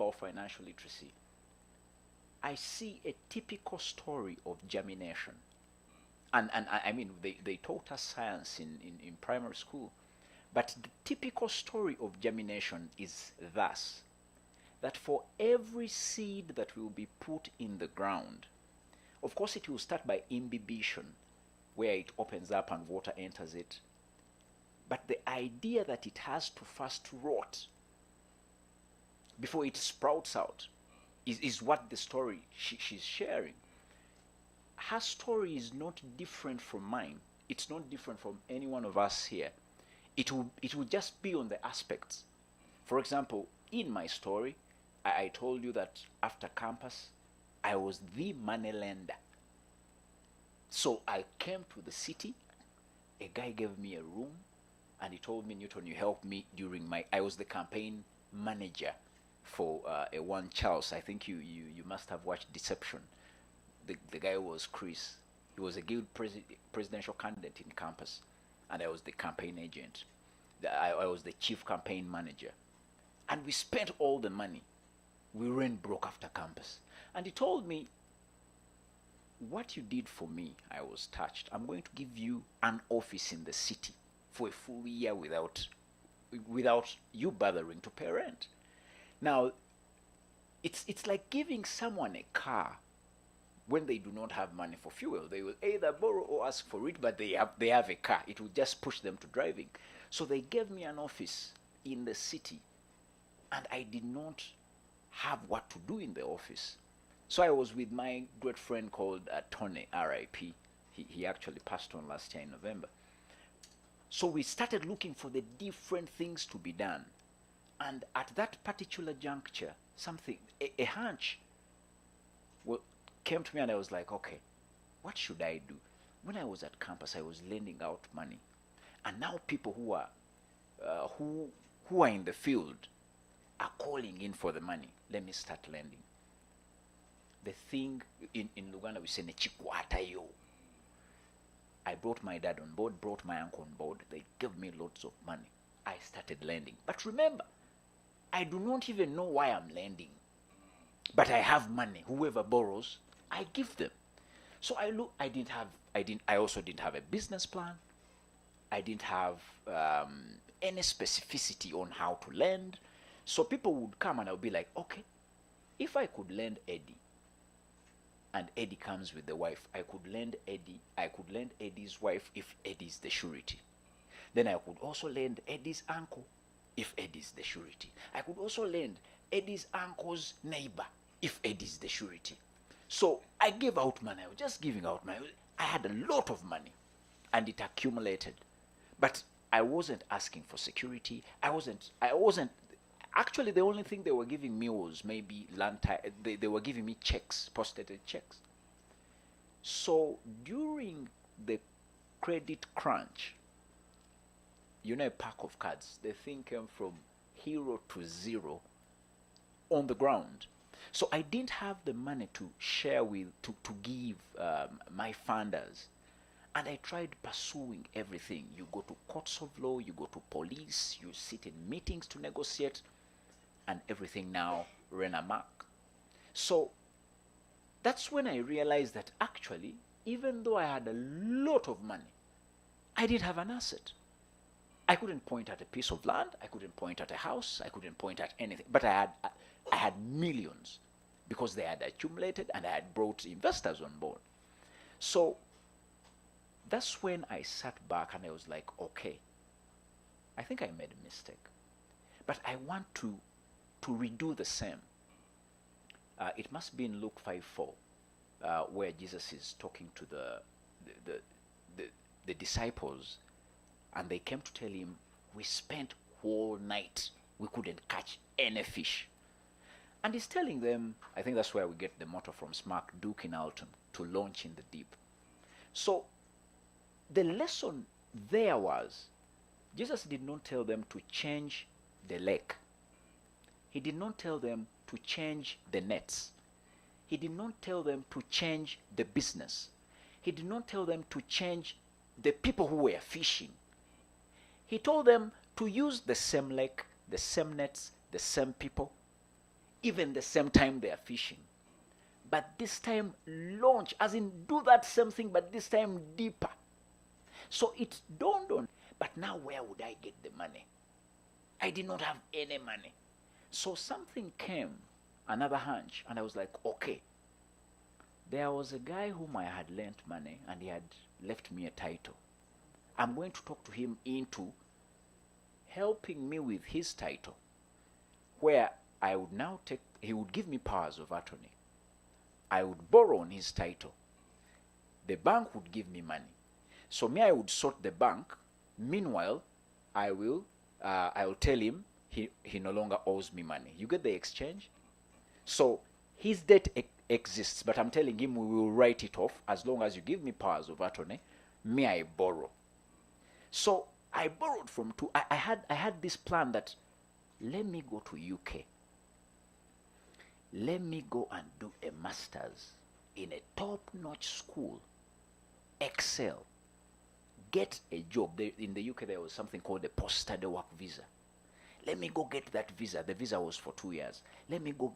about financial literacy, I see a typical story of germination. And I mean, they taught us science in primary school, but the typical story of germination is thus: that for every seed that will be put in the ground, of course it will start by imbibition, where it opens up and water enters it. But the idea that it has to first rot before it sprouts out is what the story she's sharing. Her story is not different from mine. It's not different from any one of us here. It will just be on the aspects. For example, in my story, I told you that after campus, I was the money lender. So I came to the city. A guy gave me a room, and he told me, Newton, you helped me during I was the campaign manager for a one Charles. I think you must have watched Deception. The guy was Chris. He was a guild presidential candidate in campus, and I was the campaign agent. I was the chief campaign manager, and we spent all the money. We ran broke after campus, and he told me, what you did for me, I was touched. I'm going to give you an office in the city for a full year without you bothering to pay rent. Now, it's like giving someone a car when they do not have money for fuel. They will either borrow or ask for it, but they have a car. It will just push them to driving. So they gave me an office in the city, and I did not have what to do in the office. So I was with my great friend called Tony, R.I.P. He actually passed on last year in November. So we started looking for the different things to be done. And at that particular juncture, a hunch came to me, and I was like, okay, what should I do? When I was at campus, I was lending out money. And now people who are in the field are calling in for the money. Let me start lending. The thing in Luganda we say nechikwata yo. I brought my dad on board, brought my uncle on board. They gave me lots of money. I started lending. But remember, I do not even know why I'm lending. But I have money. Whoever borrows, I give them. So I also didn't have a business plan. I didn't have any specificity on how to lend. So people would come and I would be like, okay, if I could lend Eddie, and Eddie comes with the wife, I could lend Eddie's wife if Eddie's the surety. Then I could also lend Eddie's uncle if Eddie's the surety. I could also lend Eddie's uncle's neighbor if Eddie's the surety. So I gave out money. I was just giving out money. I had a lot of money, and it accumulated. But I wasn't asking for security. I wasn't. Actually, the only thing they were giving me was maybe they were giving me checks, post-dated checks. So during the credit crunch, a pack of cards, the thing came from hero to zero on the ground. So I didn't have the money to share to give my funders. And I tried pursuing everything. You go to courts of law, you go to police, you sit in meetings to negotiate, and everything now ran amok. So that's when I realized that actually, even though I had a lot of money, I didn't have an asset. I couldn't point at a piece of land, I couldn't point at a house, I couldn't point at anything. But I had millions because they had accumulated and I had brought investors on board. So that's when I sat back and I was like, okay, I think I made a mistake. But I want to redo the same. It must be in Luke 5:4, where Jesus is talking to the disciples, and they came to tell him, we spent whole night, we couldn't catch any fish. And he's telling them, I think that's where we get the motto from Smack Duke in Alton, to launch in the deep. So the lesson there was, Jesus did not tell them to change the lake. He did not tell them to change the nets. He did not tell them to change the business. He did not tell them to change the people who were fishing. He told them to use the same lake, the same nets, the same people. even the same time they are fishing. But this time launch, as in do that same thing, but this time deeper. So it dawned on, but now where would I get the money? I did not have any money. So something came, another hunch, and I was like, okay. There was a guy whom I had lent money, and he had left me a title. I'm going to talk to him into helping me with his title, where I would now he would give me powers of attorney. I would borrow on his title. The bank would give me money. So me, I would sort the bank. Meanwhile, I will tell him he no longer owes me money. You get the exchange? So his debt exists, but I'm telling him we will write it off as long as you give me powers of attorney. Me, I borrow. So I borrowed from two. I had this plan that let me go to UK. Let me go and do a master's in a top-notch school. Excel. Get a job. In the UK, there was something called a post-study work visa. Let me go get that visa. The visa was for 2 years. Let me go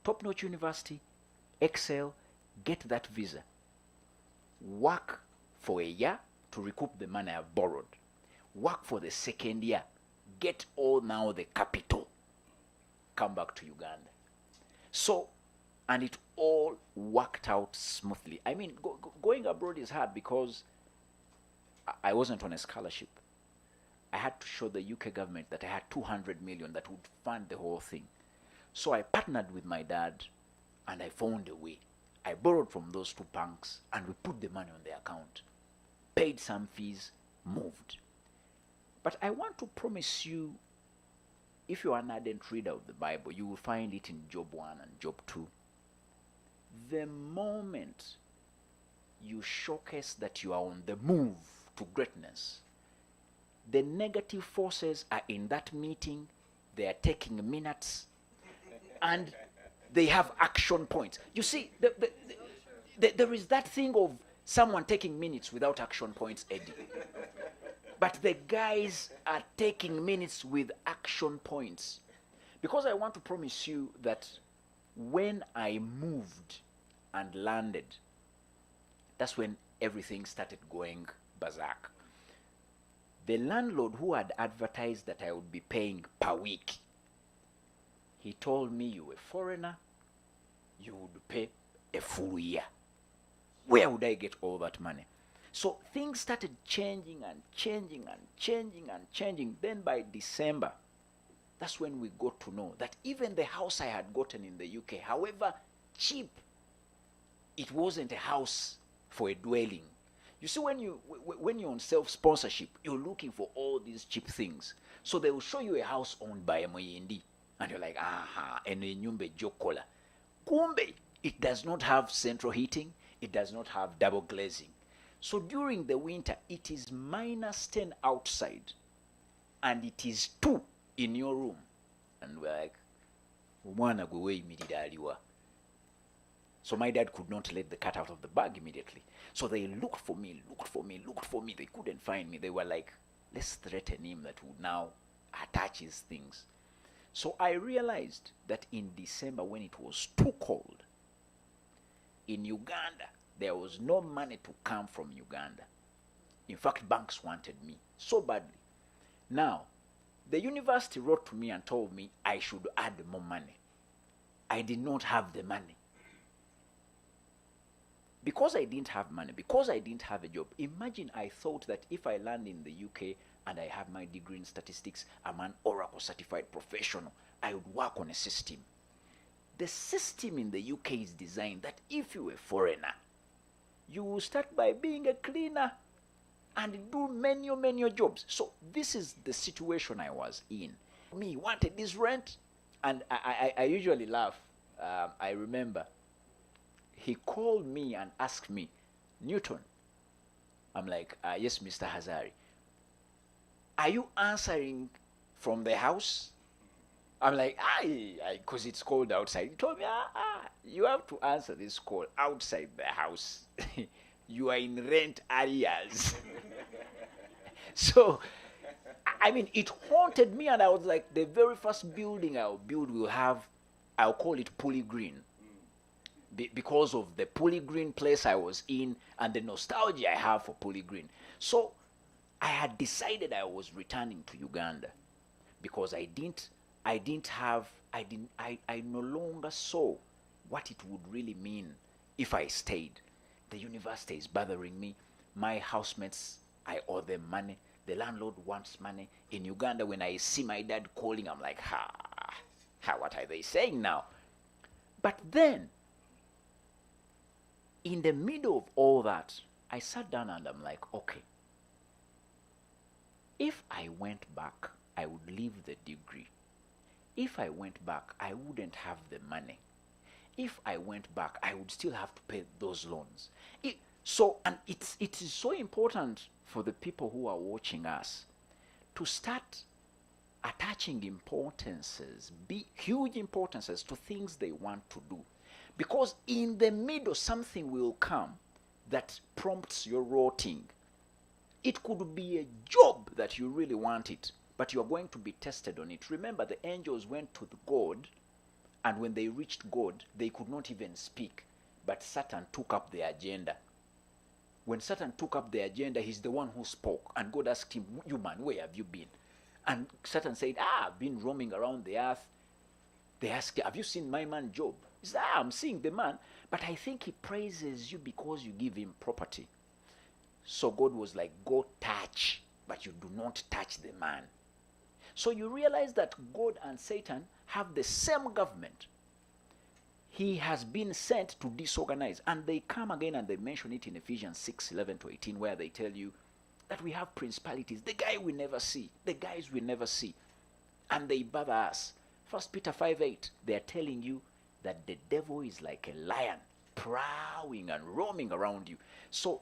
top-notch university, Excel, get that visa. Work for a year to recoup the money I've borrowed. Work for the second year. Get all now the capital. Come back to Uganda. So, and it all worked out smoothly. I mean, going abroad is hard because I wasn't on a scholarship. I had to show the UK government that I had 200 million that would fund the whole thing. So I partnered with my dad and I found a way. I borrowed from those two banks and we put the money on the account. Paid some fees, moved. But I want to promise you, if you are an ardent reader of the Bible, you will find it in Job 1 and Job 2. The moment you showcase that you are on the move to greatness, the negative forces are in that meeting, they are taking minutes, and they have action points. You see, there is that thing of someone taking minutes without action points, Eddie. But the guys are taking minutes with action points. Because I want to promise you that when I moved and landed, that's when everything started going berserk. The landlord who had advertised that I would be paying per week, he told me, you a foreigner, you would pay a full year. Where would I get all that money? So things started changing and changing and changing and changing. Then by December, that's when we got to know that even the house I had gotten in the UK, however cheap, it wasn't a house for a dwelling. You see, when you're on self-sponsorship, you're looking for all these cheap things. So they will show you a house owned by a Moyindi. And you're like, aha, and a nyumbe jokola. Kumbe, it does not have central heating. It does not have double glazing. So during the winter, it is -10 outside, and it is 2 in your room. And we're like, umwana gwe imirira aliwa. So my dad could not let the cat out of the bag immediately. So they looked for me. They couldn't find me. They were like, let's threaten him that would now attach his things. So I realized that in December, when it was too cold, in Uganda, there was no money to come from Uganda. In fact, banks wanted me so badly. Now, the university wrote to me and told me I should add more money. I did not have the money. Because I didn't have money, because I didn't have a job, imagine I thought that if I land in the UK and I have my degree in statistics, I'm an Oracle certified professional, I would work on a system. The system in the UK is designed that if you're a foreigner, you will start by being a cleaner and do many jobs. So this is the situation I was in. Me wanted this rent, and I usually laugh. I remember he called me and asked me, Newton. I'm like, yes, Mr. Hazari. Are you answering from the house? I'm like, because it's cold outside. He told me, you have to answer this call outside the house. You are in rent areas. So I mean, it haunted me, and I was like, the very first building I'll build will have, I'll call it Pulley Green, because of the Pulley Green place I was in and the nostalgia I have for Pulley Green. So I had decided I was returning to Uganda because I no longer saw what it would really mean if I stayed. The university is bothering me. My housemates, I owe them money. The landlord wants money. In Uganda, when I see my dad calling, I'm like, what are they saying now? But then, in the middle of all that, I sat down and I'm like, okay, if I went back, I would leave the degree. If I went back, I wouldn't have the money. If I went back, I would still have to pay those loans. It is so important for the people who are watching us to start attaching huge importances to things they want to do. Because in the middle, something will come that prompts your rotting. It could be a job that you really want it, but you're going to be tested on it. Remember, the angels went to God, and when they reached God, they could not even speak, but Satan took up the agenda. When Satan took up the agenda, he's the one who spoke, and God asked him, you man, where have you been? And Satan said, I've been roaming around the earth. They asked, have you seen my man Job? He said, I'm seeing the man, but I think he praises you because you give him property. So God was like, go touch, but you do not touch the man. So you realize that God and Satan have the same government. He has been sent to disorganize. And they come again and they mention it in Ephesians 6:11-18, where they tell you that we have principalities. The guy we never see. The guys we never see. And they bother us. 1 Peter 5:8, they are telling you that the devil is like a lion, prowling and roaming around you. So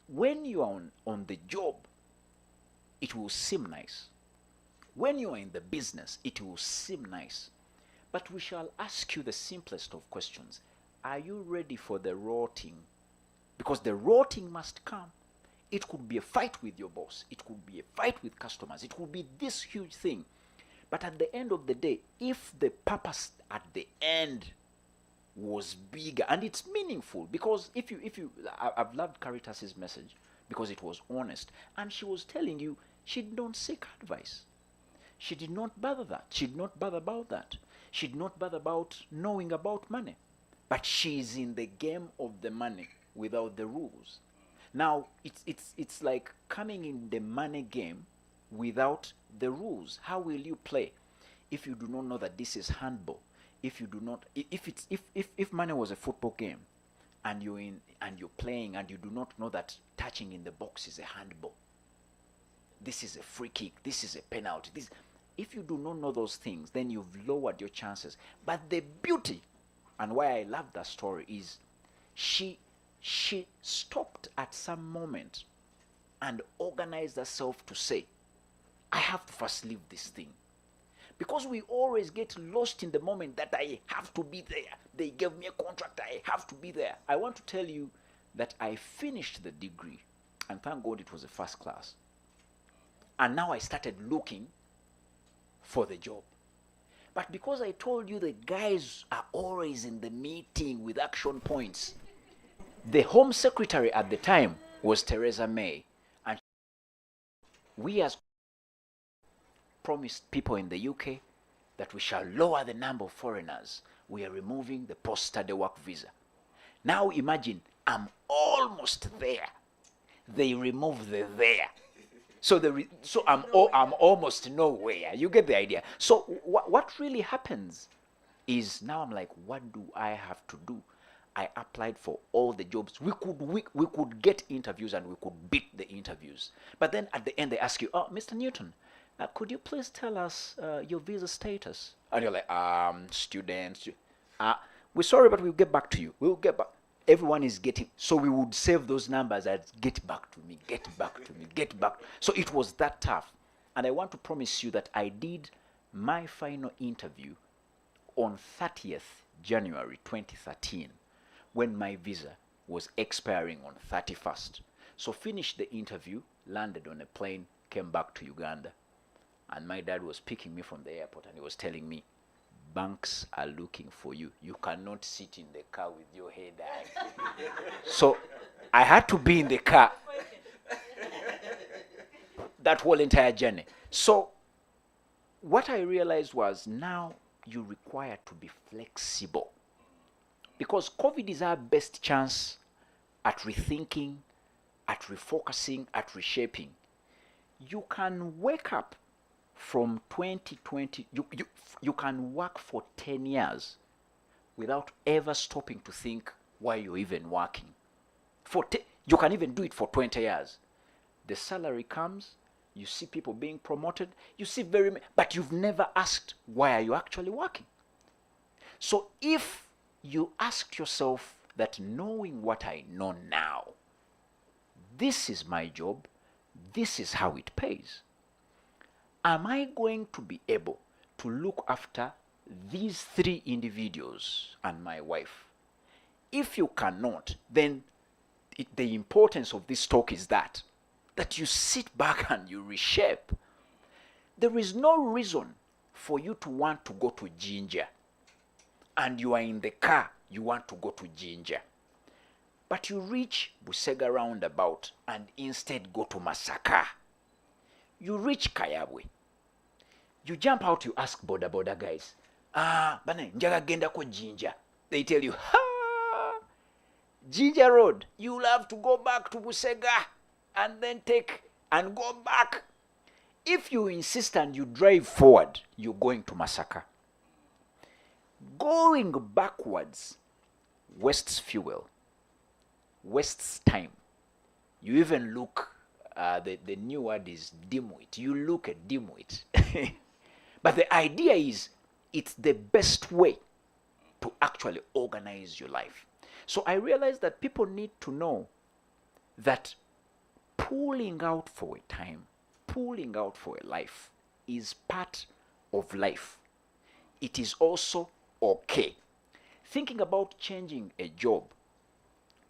when you are on the job, it will seem nice. When you are in the business, it will seem nice. But we shall ask you the simplest of questions. Are you ready for the rotting? Because the rotting must come. It could be a fight with your boss. It could be a fight with customers. It could be this huge thing. But at the end of the day, if the purpose at the end was bigger, and it's meaningful, because I've loved Caritas's message because it was honest, and she was telling you she did not seek advice. She did not bother that. She did not bother about that. She did not bother about knowing about money. But she's in the game of the money without the rules. Now, it's like coming in the money game without the rules. How will you play if you do not know that this is handball? If you do not, if money was a football game, and you're playing and you do not know that touching in the box is a handball, this is a free kick, this is a penalty, if you do not know those things, then you've lowered your chances. But the beauty, and why I love that story, is she stopped at some moment and organized herself to say, I have to first leave this thing. Because we always get lost in the moment that I have to be there. They gave me a contract, I have to be there. I want to tell you that I finished the degree, and thank God it was a first class. And now I started looking for the job. But because I told you the guys are always in the meeting with action points, the Home Secretary at the time was Theresa May. And we as promised people in the UK that we shall lower the number of foreigners. We are removing the post-study work visa. Now imagine, I'm almost there. They remove the there. So I'm almost nowhere. You get the idea. So what really happens is now I'm like, what do I have to do? I applied for all the jobs. We could get interviews and we could beat the interviews. But then at the end they ask you, oh, Mr. Newton, could you please tell us your visa status? And you're like, students. We're sorry, but we'll get back to you. We'll get back. Everyone is getting, so we would save those numbers as get back to me, get back to me, get back. So it was that tough. And I want to promise you that I did my final interview on 30th January 2013 when my visa was expiring on 31st. So finished the interview, landed on a plane, came back to Uganda, and my dad was picking me from the airport, and he was telling me, banks are looking for you. You cannot sit in the car with your head high. So I had to be in the car that whole entire journey. So what I realized was, now you require to be flexible, because COVID is our best chance at rethinking, at refocusing, at reshaping. You can wake up from 2020, you can work for 10 years without ever stopping to think why you're even working. You can even do it for 20 years. The salary comes, you see people being promoted, you see but you've never asked, why are you actually working? So if you ask yourself that, knowing what I know now, this is my job, this is how it pays, am I going to be able to look after these 3 individuals and my wife? If you cannot, then the importance of this talk is that you sit back and you reshape. There is no reason for you to want to go to Ginger, and you are in the car, you want to go to Ginger, but you reach Busega roundabout and instead go to Masaka. You reach Kayabwe. You jump out, you ask boda guys, bana njaga genda ko Ginger. They tell you, Ginger Road, you'll have to go back to Busega and then take and go back. If you insist and you drive forward, you're going to Masaka. Going backwards wastes fuel, wastes time. You even look, the new word is dimwit. You look at dimwit. But the idea is, it's the best way to actually organize your life. So I realized that people need to know that pulling out for a time, pulling out for a life is part of life. It is also okay. Thinking about changing a job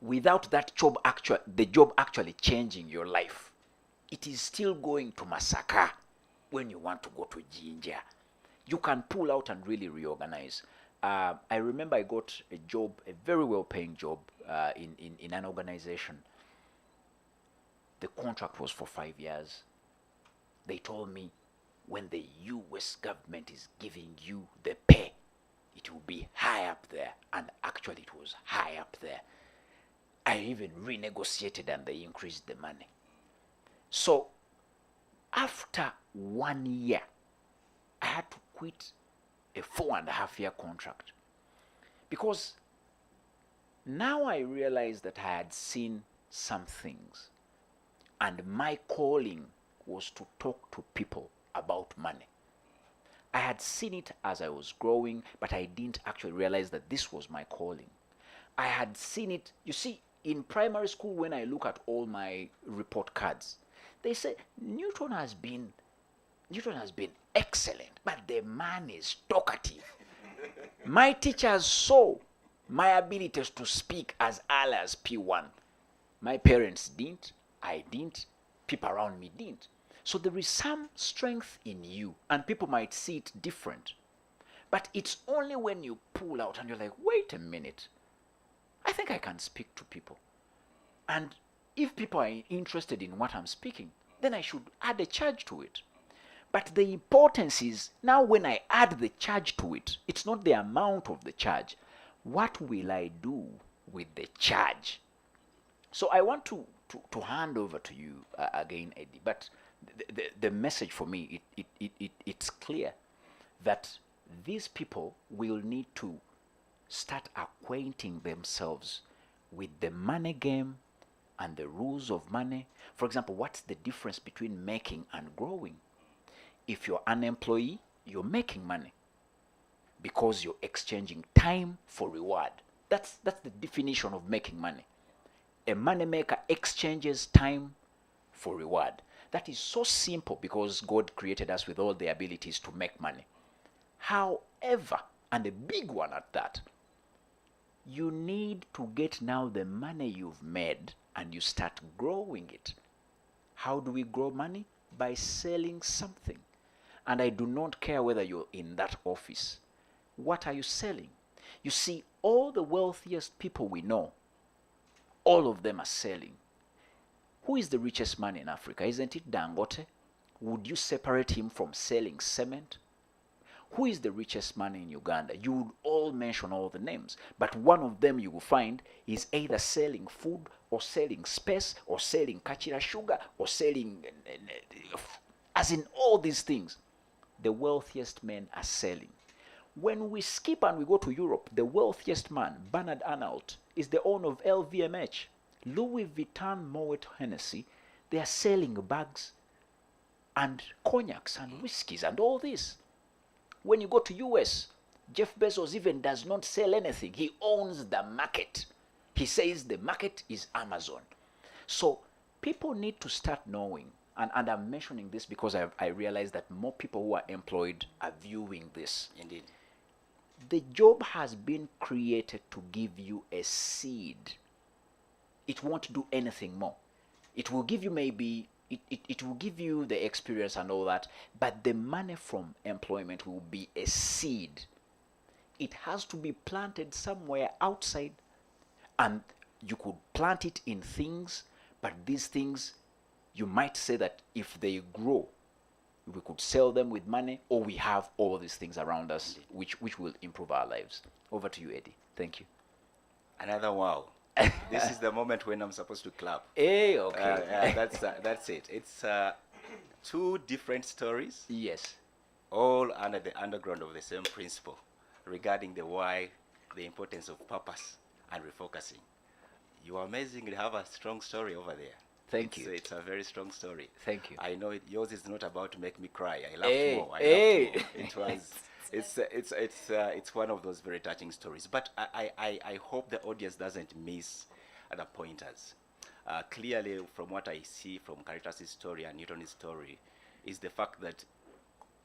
without that job the job actually changing your life, it is still going to Masaka when you want to go to Ginger. You can pull out and really reorganize. I remember I got a job, a very well-paying job in an organization. The contract was for 5 years. They told me, when the US government is giving you the pay, it will be high up there. And actually it was high up there. I even renegotiated and they increased the money. So after 1 year, I had to quit a 4.5-year contract, because now I realized that I had seen some things, and my calling was to talk to people about money. I had seen it as I was growing, but I didn't actually realize that this was my calling. I had seen it, you see, in primary school, when I look at all my report cards, they say Newton has been excellent, but the man is talkative. My teachers saw my abilities to speak as early as P1. My parents didn't, I didn't, people around me didn't. So there is some strength in you, and people might see it different. But it's only when you pull out and you're like, wait a minute, I think I can speak to people. And if people are interested in what I'm speaking, then I should add a charge to it. But the importance is, now when I add the charge to it, it's not the amount of the charge. What will I do with the charge? So I want to hand over to you again, Eddie. But the message for me, it's clear that these people will need to start acquainting themselves with the money game and the rules of money. For example, what's the difference between making and growing? If you're an employee, you're making money because you're exchanging time for reward. That's the definition of making money. A money maker exchanges time for reward. That is so simple, because God created us with all the abilities to make money. However, and a big one at that, you need to get now the money you've made and you start growing it. How do we grow money? by selling something. And I do not care whether you're in that office. What are you selling? You see, all the wealthiest people we know, all of them are selling. Who is the richest man in Africa? Isn't it Dangote? Would you separate him from selling cement? Who is the richest man in Uganda? You would all mention all the names, but one of them you will find is either selling food or selling space or selling kachira sugar or selling, as in all these things. The wealthiest men are selling. When we skip and we go to Europe, the wealthiest man, Bernard Arnault, is the owner of LVMH. Louis Vuitton, Moet Hennessy, they are selling bags and cognacs and whiskies and all this. When you go to US, Jeff Bezos even does not sell anything. He owns the market. He says the market is Amazon. So people need to start knowing, and I'm mentioning this because I realize that more people who are employed are viewing this. Indeed. The job has been created to give you a seed. It won't do anything more. It will give you maybe, it will give you the experience and all that, but the money from employment will be a seed. It has to be planted somewhere outside, and you could plant it in things, but these things, you might say that if they grow, we could sell them with money, or we have all these things around us, which will improve our lives. Over to you, Eddie. Thank you. Another wow. This is the moment when I'm supposed to clap. Hey, okay. That's it. It's two different stories. Yes. All under the underground of the same principle regarding the why, the importance of purpose and refocusing. You are amazing. You have a strong story over there. Thank you. It's a very strong story. Thank you. I know yours is not about to make me cry. I laughed more. It was. It's one of those very touching stories. But I hope the audience doesn't miss the pointers. Clearly, from what I see from Caritas' story and Newton's story, is the fact that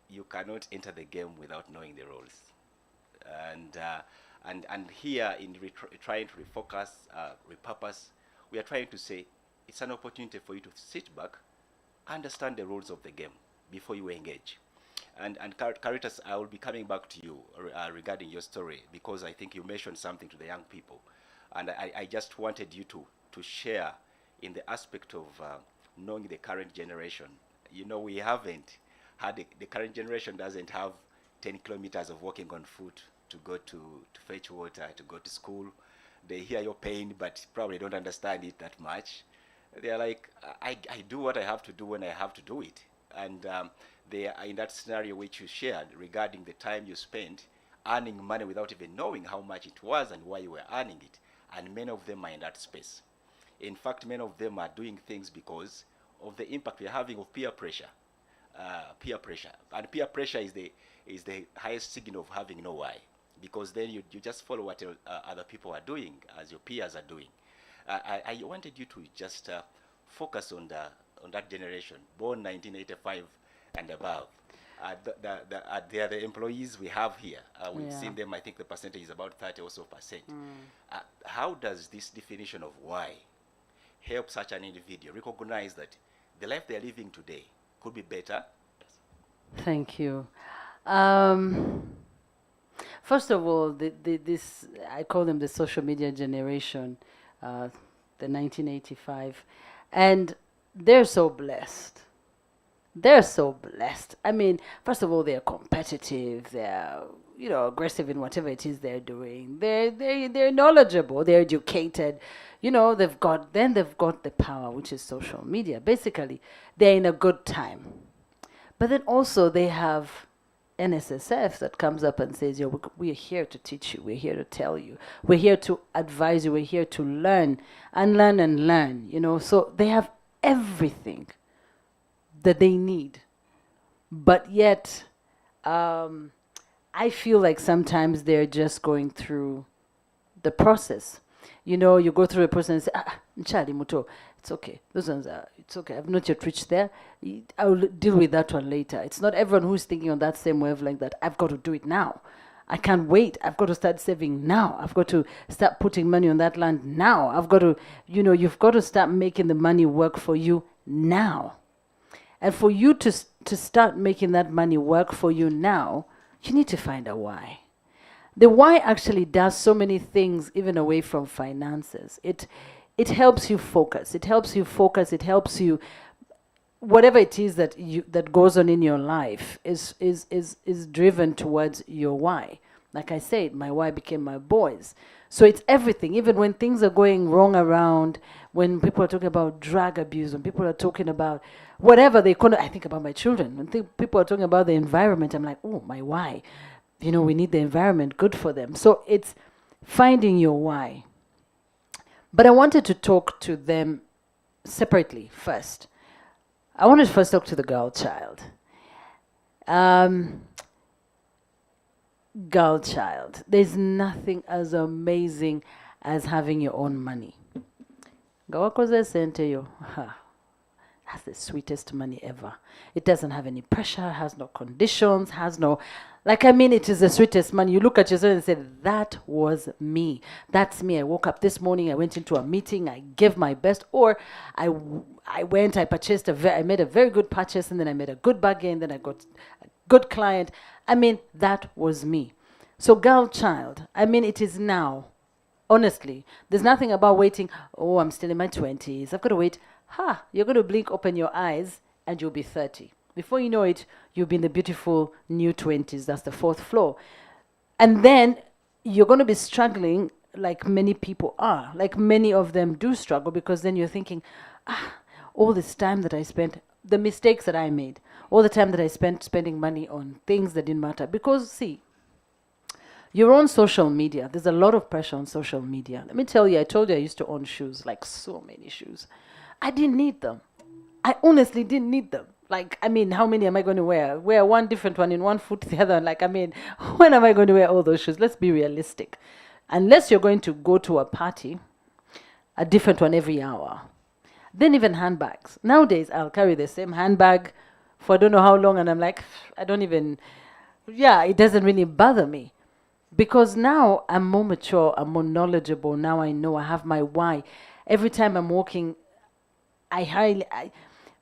you cannot enter the game without knowing the rules. And here in trying to refocus, repurpose, we are trying to say it's an opportunity for you to sit back, understand the rules of the game before you engage. And Caritas, I will be coming back to you regarding your story, because I think you mentioned something to the young people. And I just wanted you to share in the aspect of knowing the current generation. You know, we haven't had, the current generation doesn't have 10 kilometers of walking on foot to go to fetch water, to go to school. They hear your pain, but probably don't understand it that much. They're like, I do what I have to do when I have to do it. And they are in that scenario which you shared regarding the time you spent earning money without even knowing how much it was and why you were earning it. And many of them are in that space. In fact, many of them are doing things because of the impact we're having of peer pressure. Peer pressure. And peer pressure is the highest signal of having no why. Because then you just follow what other people are doing as your peers are doing. I wanted you to just focus on that generation, born 1985 and above. They are the employees we have here. We've seen them. I think the percentage is about 30 or so percent. How does this definition of why help such an individual recognize that the life they're living today could be better? Thank you. First of all, this, I call them the social media generation, the 1985, and they're so blessed. They're so blessed. I mean, first of all, they're competitive. They're, aggressive in whatever it is they're doing. They're knowledgeable. They're educated. They've got the power, which is social media. Basically, they're in a good time. But then also they have NSSF that comes up and says, we're here to teach you. We're here to tell you. We're here to advise you. We're here to learn and learn and learn. So they have everything that they need. But yet, I feel like sometimes they're just going through the process. You go through a process and say, Nchali Muto, it's okay. Those ones it's okay. I've not yet reached there. I'll deal with that one later. It's not everyone who's thinking on that same wavelength that I've got to do it now. I can't wait. I've got to start saving now. I've got to start putting money on that land now. I've got to, you've got to start making the money work for you now. And for you to start making that money work for you now, you need to find a why. The why actually does so many things, even away from finances. It helps you focus. It helps you focus. It helps you, whatever it is that goes on in your life is driven towards your why. Like I said, my why became my boys. So it's everything. Even when things are going wrong around, when people are talking about drug abuse, when people are talking about whatever they call it, I think about my children. When people are talking about the environment, I'm like, oh, my why. We need the environment good for them. So it's finding your why. But I wanted to talk to them separately first. I wanted to first talk to the girl child. Girl child. There's nothing as amazing as having your own money. Gawakoze sente yo. That's the sweetest money ever. It doesn't have any pressure, has no conditions, has no... it is the sweetest money. You look at yourself and say, that was me. That's me. I woke up this morning, I went into a meeting, I gave my best, or I purchased I made a very good purchase, and then I made a good bargain, then I got a good client. That was me. So girl child, it is now. Honestly, there's nothing about waiting, oh, I'm still in my 20s. I've got to wait. You're going to blink, open your eyes, and you'll be 30. Before you know it, you'll be in the beautiful new 20s. That's the 4th floor. And then you're going to be struggling like many people are. Like many of them do struggle, because then you're thinking, all this time that I spent, the mistakes that I made, all the time that I spent spending money on things that didn't matter. Because, see, you're on social media. There's a lot of pressure on social media. Let me tell you, I told you I used to own shoes, like so many shoes. I didn't need them. I honestly didn't need them. How many am I going to wear? Wear one different one in one foot, the other one. When am I going to wear all those shoes? Let's be realistic. Unless you're going to go to a party, a different one every hour. Then even handbags. Nowadays, I'll carry the same handbag for I don't know how long, and I'm like, it doesn't really bother me. Because now I'm more mature, I'm more knowledgeable. Now I know, I have my why. Every time I'm walking,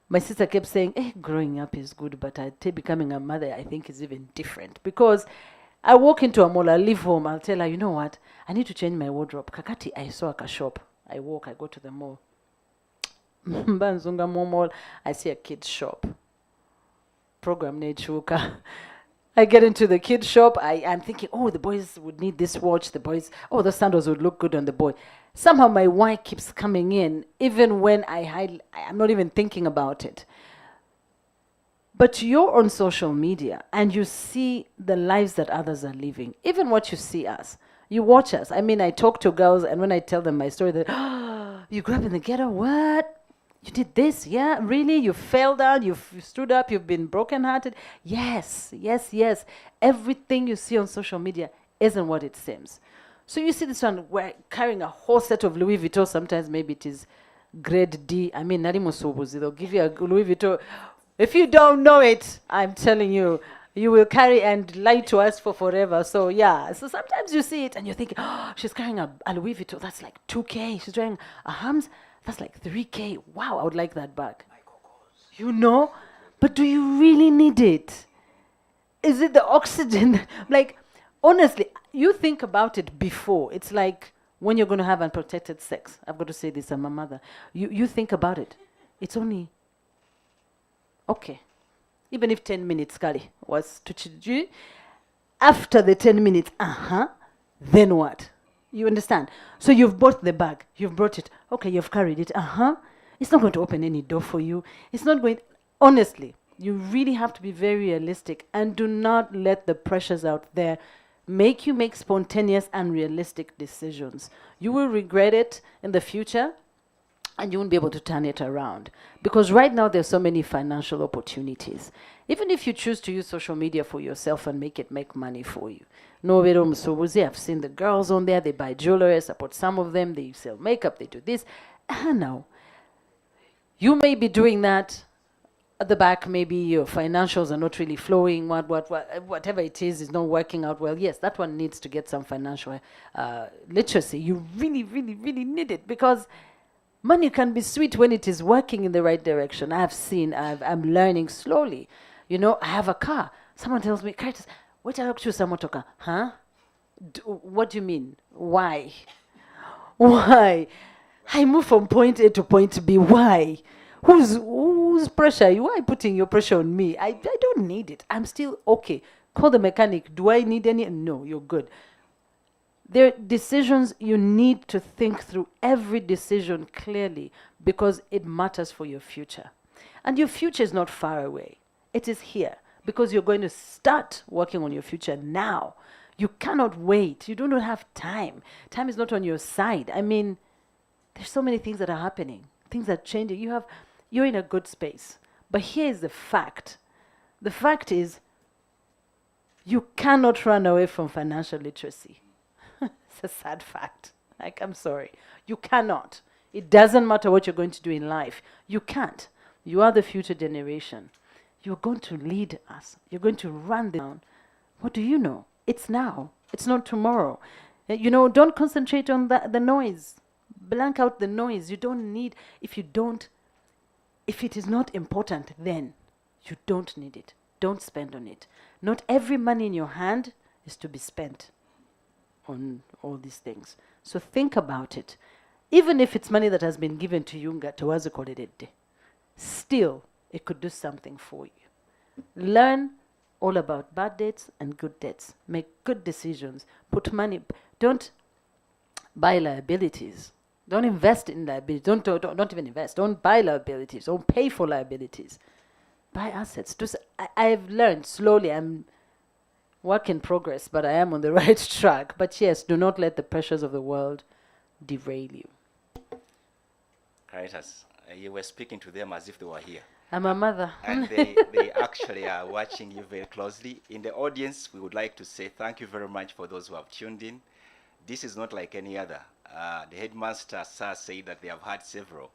my sister kept saying, growing up is good, but becoming a mother, I think, is even different. Because I walk into a mall, I leave home, I'll tell her, you know what, I need to change my wardrobe. Kakati, I saw a shop. I walk, I go to the mall. Banzunga mall, I see a kid's shop. Program Nechuka. I get into the kid's shop, I'm thinking, the boys would need this watch, the sandals would look good on the boy. Somehow my why keeps coming in, even when I'm not even thinking about it. But you're on social media, and you see the lives that others are living. Even what you see us. You watch us. I talk to girls, and when I tell them my story, they're, you grew up in the ghetto, what? You did this, yeah? Really? You fell down, you stood up, you've been brokenhearted? Yes. Everything you see on social media isn't what it seems. So you see this one, we're carrying a whole set of Louis Vuitton. Sometimes maybe it is grade D. They'll give you a Louis Vuitton. If you don't know it, I'm telling you, you will carry and lie to us for forever. So yeah, so sometimes you see it and you're thinking, she's carrying a Louis Vuitton, that's like 2K. She's wearing a Hams, that's like 3K. Wow, I would like that bag. But do you really need it? Is it the oxygen? Honestly, you think about it before. It's like when you're going to have unprotected sex. I've got to say this, I'm a mother. You think about it. It's only, okay. Even if 10 minutes, Kali, was to chiju, after the 10 minutes, then what? You understand? So you've bought the bag. You've brought it. Okay, you've carried it. It's not going to open any door for you. It's not going... Honestly, you really have to be very realistic, and do not let the pressures out there make you make spontaneous and realistic decisions. You will regret it in the future, and you won't be able to turn it around. Because right now there's so many financial opportunities. Even if you choose to use social media for yourself and make it make money for you. I've seen the girls on there, they buy jewelry, I support some of them, they sell makeup, they do this. No. You may be doing that. At the back, maybe your financials are not really flowing, whatever it is not working out well. Yes, that one needs to get some financial literacy. You really, really, really need it, because Money can be sweet when it is working in the right direction. I'm learning slowly. You know, I have a car. Someone tells me, Caritas, wait till I choose a motor. Huh? What do you mean? Why? Why? I move from point A to point B. Why? Whose pressure? Why are you putting your pressure on me? I don't need it. I'm still okay. Call the mechanic. Do I need any? No, you're good. There are decisions you need to think through every decision clearly because it matters for your future. And your future is not far away. It is here because you're going to start working on your future now. You cannot wait. You don't have time. Time is not on your side. I mean, there's so many things that are happening. Things are changing. You're in a good space. But here's the fact. The fact is you cannot run away from financial literacy. It's a sad fact. Like, I'm sorry. You cannot. It doesn't matter what you're going to do in life. You can't. You are the future generation. You're going to lead us. You're going to run down. What do you know? It's now. It's not tomorrow. You know, don't concentrate on the noise. Blank out the noise. You don't need, if it is not important, then you don't need it. Don't spend on it. Not every money in your hand is to be spent on all these things. So think about it. Even if it's money that has been given to you, still, it could do something for you. Learn all about bad debts and good debts. Make good decisions. Put money. Don't buy liabilities. Don't invest in liabilities. Don't even invest. Don't buy liabilities. Don't pay for liabilities. Buy assets. I've learned slowly. I'm work in progress, but I am on the right track. But yes, do not let the pressures of the world derail you. Caritas, you were speaking to them as if they were here. I'm a mother. And they actually are watching you very closely. In the audience, we would like to say thank you very much for those who have tuned in. This is not like any other. The headmaster, sir, said that they have had several.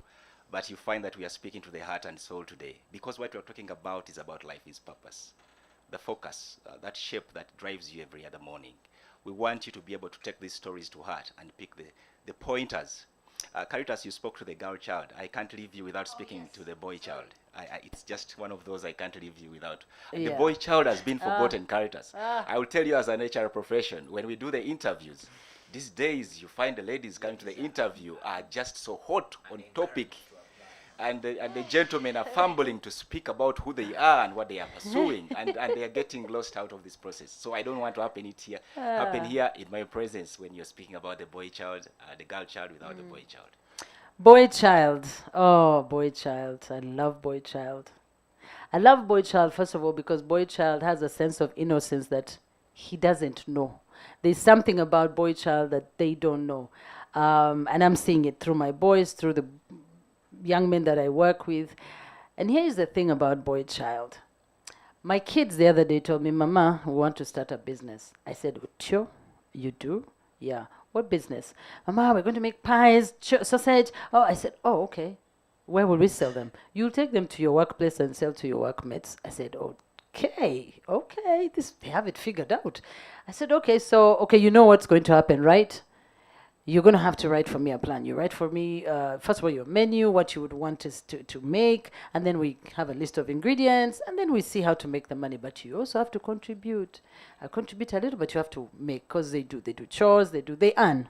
But you find that we are speaking to the heart and soul today. Because what we're talking about is about life is purpose. The focus, that shape that drives you every other morning. We want you to be able to take these stories to heart and pick the pointers. Caritas, you spoke to the girl child. I can't leave you without speaking to the boy child. It's just one of those I can't leave you without. Yeah. The boy child has been forgotten, Caritas. I will tell you as an HR profession, when we do the interviews, these days you find the ladies coming to the interview are just so hot on topic. And the gentlemen are fumbling to speak about who they are and what they are pursuing, and they are getting lost out of this process. So I don't want to happen here in my presence when you're speaking about the boy child, the girl child without the boy child. Boy child. Oh, boy child. I love boy child. I love boy child, first of all, because boy child has a sense of innocence that he doesn't know. There's something about boy child that they don't know. And I'm seeing it through my boys, through the young men that I work with. And here's the thing about boy child. My kids the other day told me, Mama, we want to start a business. I said, Ucho, you do? Yeah. What business? Mama, we're going to make pies, sausage. Oh, I said, oh, okay. Where will we sell them? You'll take them to your workplace and sell to your workmates. I said, okay, they have it figured out. I said, okay, you know what's going to happen, right? You're going to have to write for me a plan. You write for me, first of all, your menu, what you would want us to make, and then we have a list of ingredients, and then we see how to make the money. But you also have to contribute. I contribute a little, but you have to make, because they do chores, they earn.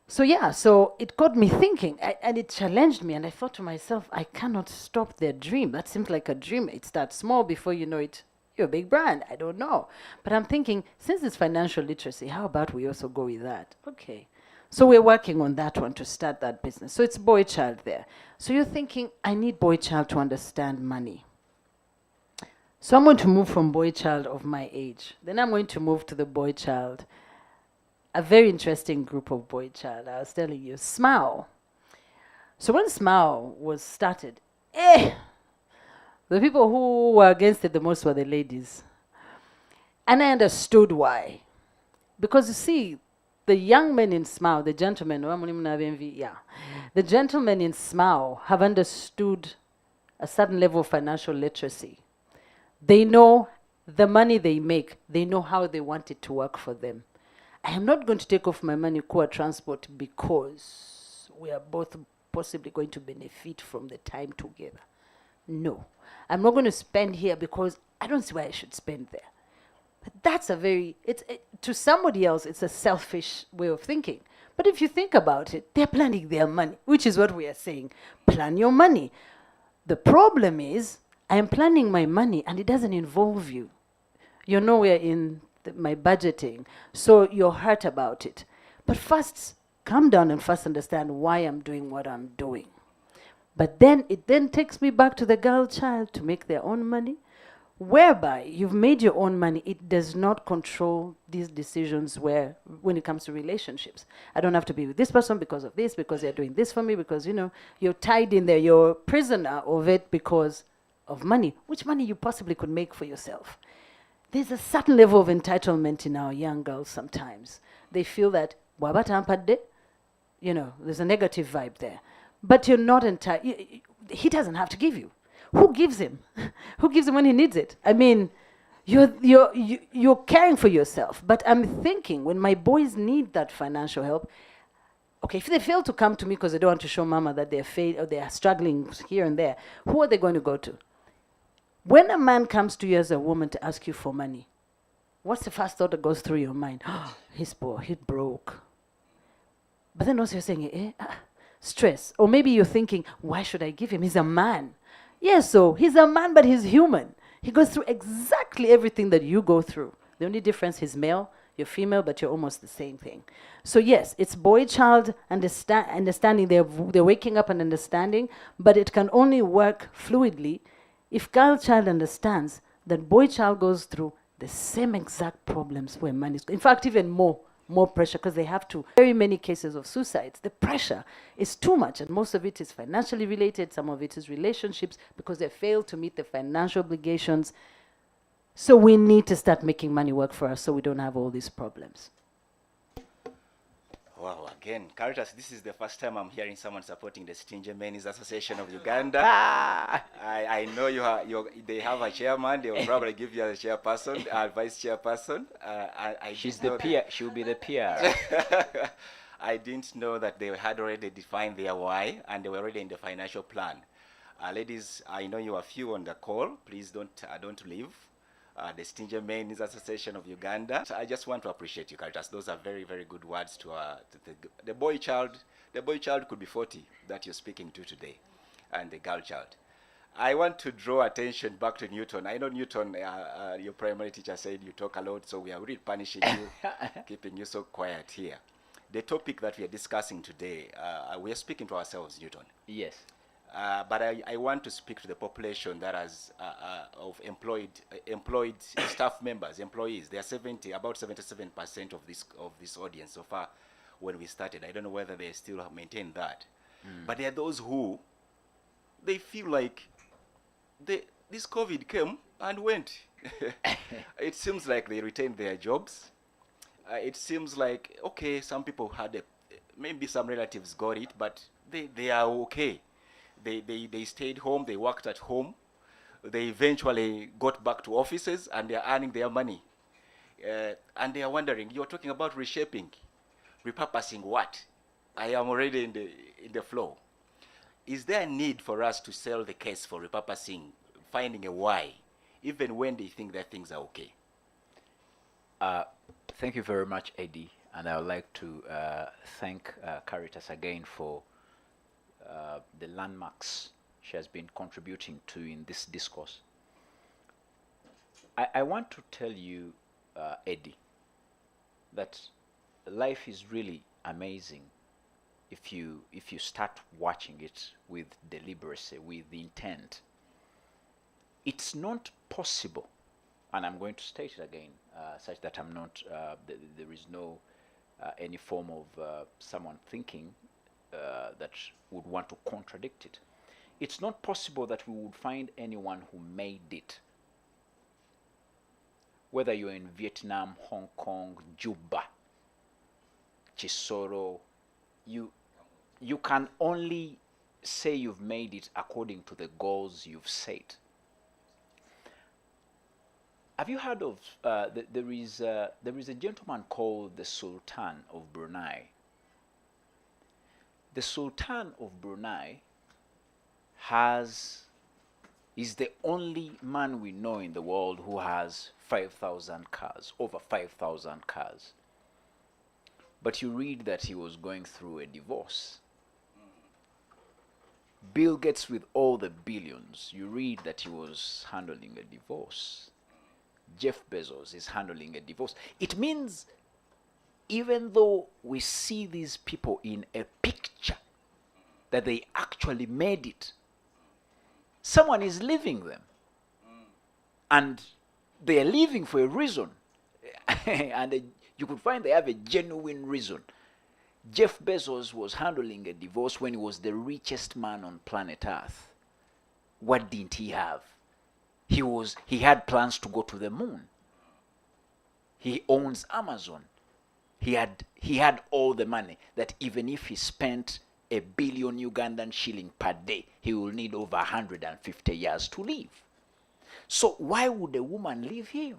So it got me thinking, and it challenged me, and I thought to myself, I cannot stop their dream. That seems like a dream. It starts small, before you know it, you're a big brand. I don't know. But I'm thinking, since it's financial literacy, how about we also go with that? Okay. So we're working on that one to start that business. So it's boy child there. So you're thinking, I need boy child to understand money. So I'm going to move from boy child of my age. Then I'm going to move to the boy child. A very interesting group of boy child. I was telling you, SMAO. So when SMAO was started, the people who were against it the most were the ladies. And I understood why. Because you see, the young men in SMAO, the gentlemen, the gentlemen in SMAO have understood a certain level of financial literacy. They know the money they make. They know how they want it to work for them. I am not going to take off my money, core transport, because because we are both possibly going to benefit from the time together. No, I'm not going to spend here because I don't see why I should spend there. But that's a very, to somebody else, it's a selfish way of thinking. But if you think about it, they're planning their money, which is what we are saying. Plan your money. The problem is, I am planning my money and it doesn't involve you. You're nowhere in my budgeting, so you're hurt about it. But first, calm down and first understand why I'm doing what I'm doing. But then it then takes me back to the girl child to make their own money, whereby you've made your own money. It does not control these decisions where, when it comes to relationships. I don't have to be with this person because of this, because they're doing this for me, because, you know, you're tied in there. You're a prisoner of it because of money. Which money you possibly could make for yourself? There's a certain level of entitlement in our young girls sometimes. They feel that, you know, there's a negative vibe there. But you're not entitled. He doesn't have to give you. Who gives him? Who gives him when he needs it? I mean, you're caring for yourself. But I'm thinking, when my boys need that financial help, okay, if they fail to come to me because they don't want to show mama that they're or they are struggling here and there, who are they going to go to? When a man comes to you as a woman to ask you for money, what's the first thought that goes through your mind? Oh, he's poor, he's broke. But then also you're saying, stress. Or maybe you're thinking, why should I give him? He's a man. Yes, so he's a man, but he's human. He goes through exactly everything that you go through. The only difference, he's male, you're female, but you're almost the same thing. So yes, it's boy-child understanding. They're waking up and understanding, but it can only work fluidly if girl-child understands that boy-child goes through the same exact problems where man is. In fact, even more pressure, because they have to. Very many cases of suicides, the pressure is too much, and most of it is financially related, some of it is relationships, because they fail to meet the financial obligations. So we need to start making money work for us so we don't have all these problems. Wow, again, Caritas, this is the first time I'm hearing someone supporting the Stingy Men's Association of Uganda. I know they have a chairman. They will probably give you a chairperson, a vice chairperson. She's the peer. She'll be the peer. I didn't know that they had already defined their why and they were already in the financial plan. Ladies, I know you are few on the call. Please don't leave. The Stingy Men's Association of Uganda. I just want to appreciate you, Caritas. Those are very, very good words to the boy child. The boy child could be 40 that you're speaking to today, and the girl child. I want to draw attention back to Newton. I know Newton, your primary teacher said you talk a lot, so we are really punishing you, keeping you so quiet here. The topic that we are discussing today, we are speaking to ourselves, Newton. Yes. But I want to speak to the population that has of employed staff members, employees. They are about 77% of this audience so far. When we started, I don't know whether they still have maintained that. But there are those who they feel like this COVID came and went. It seems like they retained their jobs. It seems like, okay, some people had maybe some relatives got it, but they are okay. They stayed home, they worked at home, they eventually got back to offices and they're earning their money. And they are wondering, you're talking about reshaping, repurposing what? I am already in the flow. Is there a need for us to sell the case for repurposing, finding a why, even when they think that things are okay? Thank you very much, Eddie. And I would like to thank Caritas again for the landmarks she has been contributing to in this discourse. I want to tell you, Eddie, that life is really amazing if you start watching it with deliberacy, with intent. It's not possible, and I'm going to state it again, such that I'm not, there is no any form of someone thinking that would want to contradict it. It's not possible that we would find anyone who made it. Whether you're in Vietnam, Hong Kong, Juba, Chisoro, you can only say you've made it according to the goals you've set. Have you heard of, there is a gentleman called the Sultan of Brunei. The Sultan of Brunei is the only man we know in the world who has 5,000 cars, over 5,000 cars. But you read that he was going through a divorce. Bill Gates, with all the billions, you read that he was handling a divorce. Jeff Bezos is handling a divorce. It means even though we see these people in a picture, that they actually made it, someone is leaving them. And they are leaving for a reason. And you could find they have a genuine reason. Jeff Bezos was handling a divorce when he was the richest man on planet Earth. What didn't he have? He had plans to go to the moon. He owns Amazon. He had all the money that even if he spent 1 billion Ugandan shilling per day, he will need over 150 years to live. So why would a woman leave him?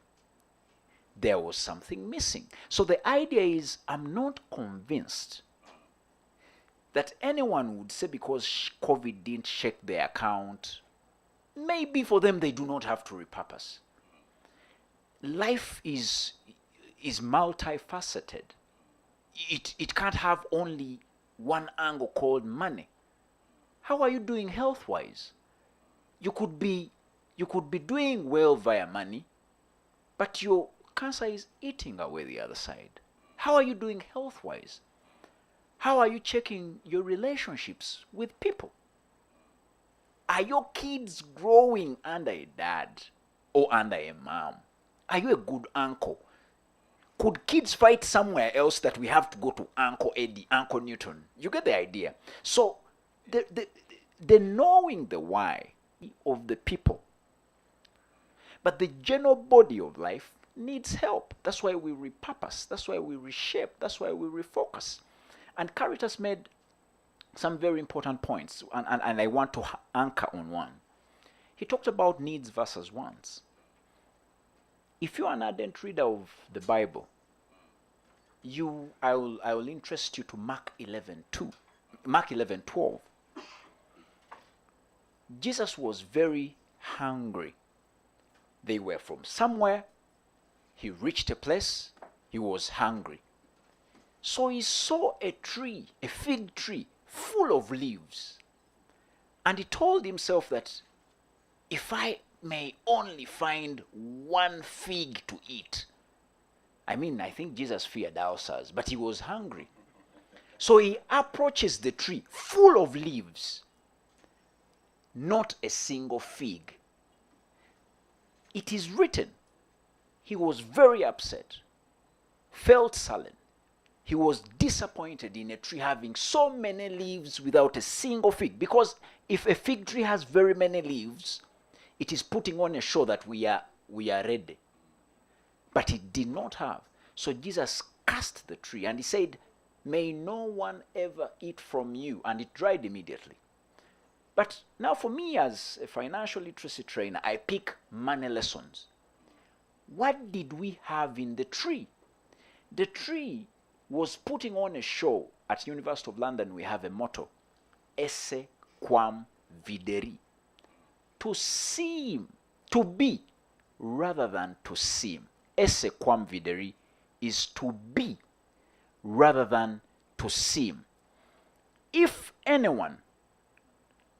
There was something missing. So the idea is, I'm not convinced that anyone would say because COVID didn't shake their account, maybe for them they do not have to repurpose. Life is multifaceted. It can't have only one angle called money. How are you doing health-wise? You could be doing well via money, but your cancer is eating away the other side. How are you doing health-wise? How are you checking your relationships with people? Are your kids growing under a dad or under a mom? Are you a good uncle? Could kids fight somewhere else that we have to go to Uncle Eddie, Uncle Newton? You get the idea. So the knowing the why of the people, but the general body of life needs help. That's why we repurpose. That's why we reshape. That's why we refocus. And Caritas made some very important points, and I want to anchor on one. He talked about needs versus wants. If you're an ardent reader of the Bible, I will interest you to Mark 11:12. Jesus was very hungry. They were from somewhere. He reached a place. He was hungry. So he saw a tree, a fig tree, full of leaves. And he told himself that if I may only find one fig to eat. I think Jesus feared ulcers, but he was hungry. So he approaches the tree full of leaves. Not a single fig. It is written, he was very upset, felt sullen. He was disappointed in a tree having so many leaves without a single fig. Because if a fig tree has very many leaves, it is putting on a show that we are ready. But it did not have. So Jesus cursed the tree and he said, may no one ever eat from you. And it dried immediately. But now for me as a financial literacy trainer, I pick money lessons. What did we have in the tree? The tree was putting on a show. At University of London we have a motto, esse quam videri. To seem, to be, rather than to seem. Esse quam videri is to be, rather than to seem. If anyone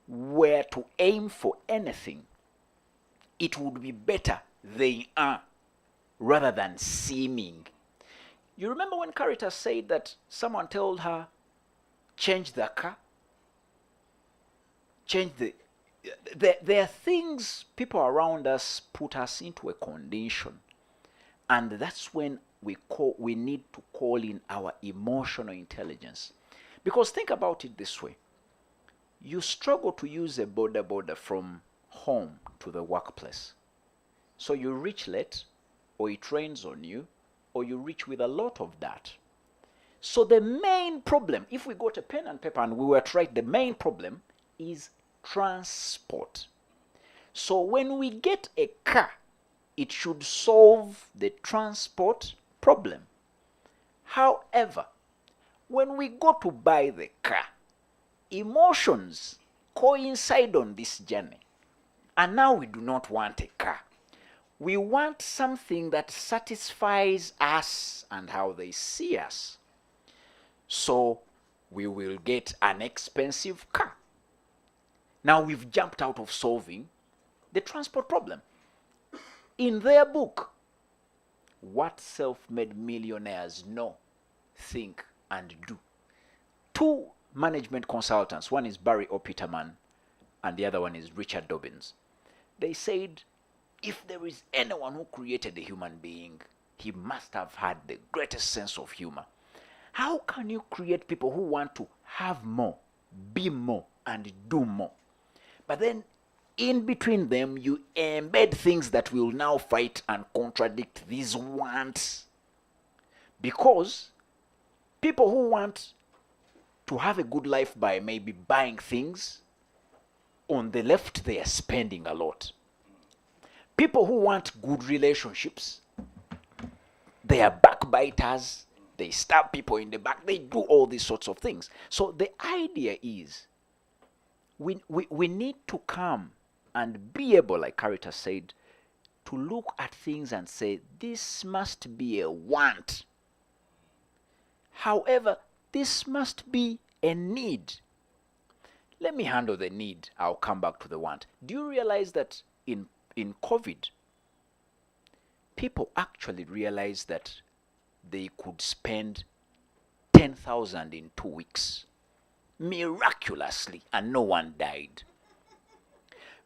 were to aim for anything, it would be better they are, rather than seeming. You remember when Caritas said that someone told her, change the car? There are things people around us put us into a condition. And that's when we need to call in our emotional intelligence. Because think about it this way. You struggle to use a border from home to the workplace. So you reach late, or it rains on you, or you reach with a lot of that. So the main problem, if we got a pen and paper and we were to write, the main problem is transport. So when we get a car, it should solve the transport problem. However, when we go to buy the car, emotions coincide on this journey. And now we do not want a car. We want something that satisfies us and how they see us. So we will get an expensive car. Now we've jumped out of solving the transport problem. In their book, What Self-Made Millionaires Know, Think, and Do, two management consultants, one is Barry O. Peterman and the other one is Richard Dobbins, they said if there is anyone who created a human being, he must have had the greatest sense of humor. How can you create people who want to have more, be more, and do more? But then in between them, you embed things that will now fight and contradict these wants. Because people who want to have a good life by maybe buying things, on the left, they are spending a lot. People who want good relationships, they are backbiters, they stab people in the back, they do all these sorts of things. So the idea is we need to come and be able, like Caritas said, to look at things and say, this must be a want. However, this must be a need. Let me handle the need. I'll come back to the want. Do you realize that in COVID, people actually realized that they could spend 10,000 in 2 weeks miraculously, and no one died?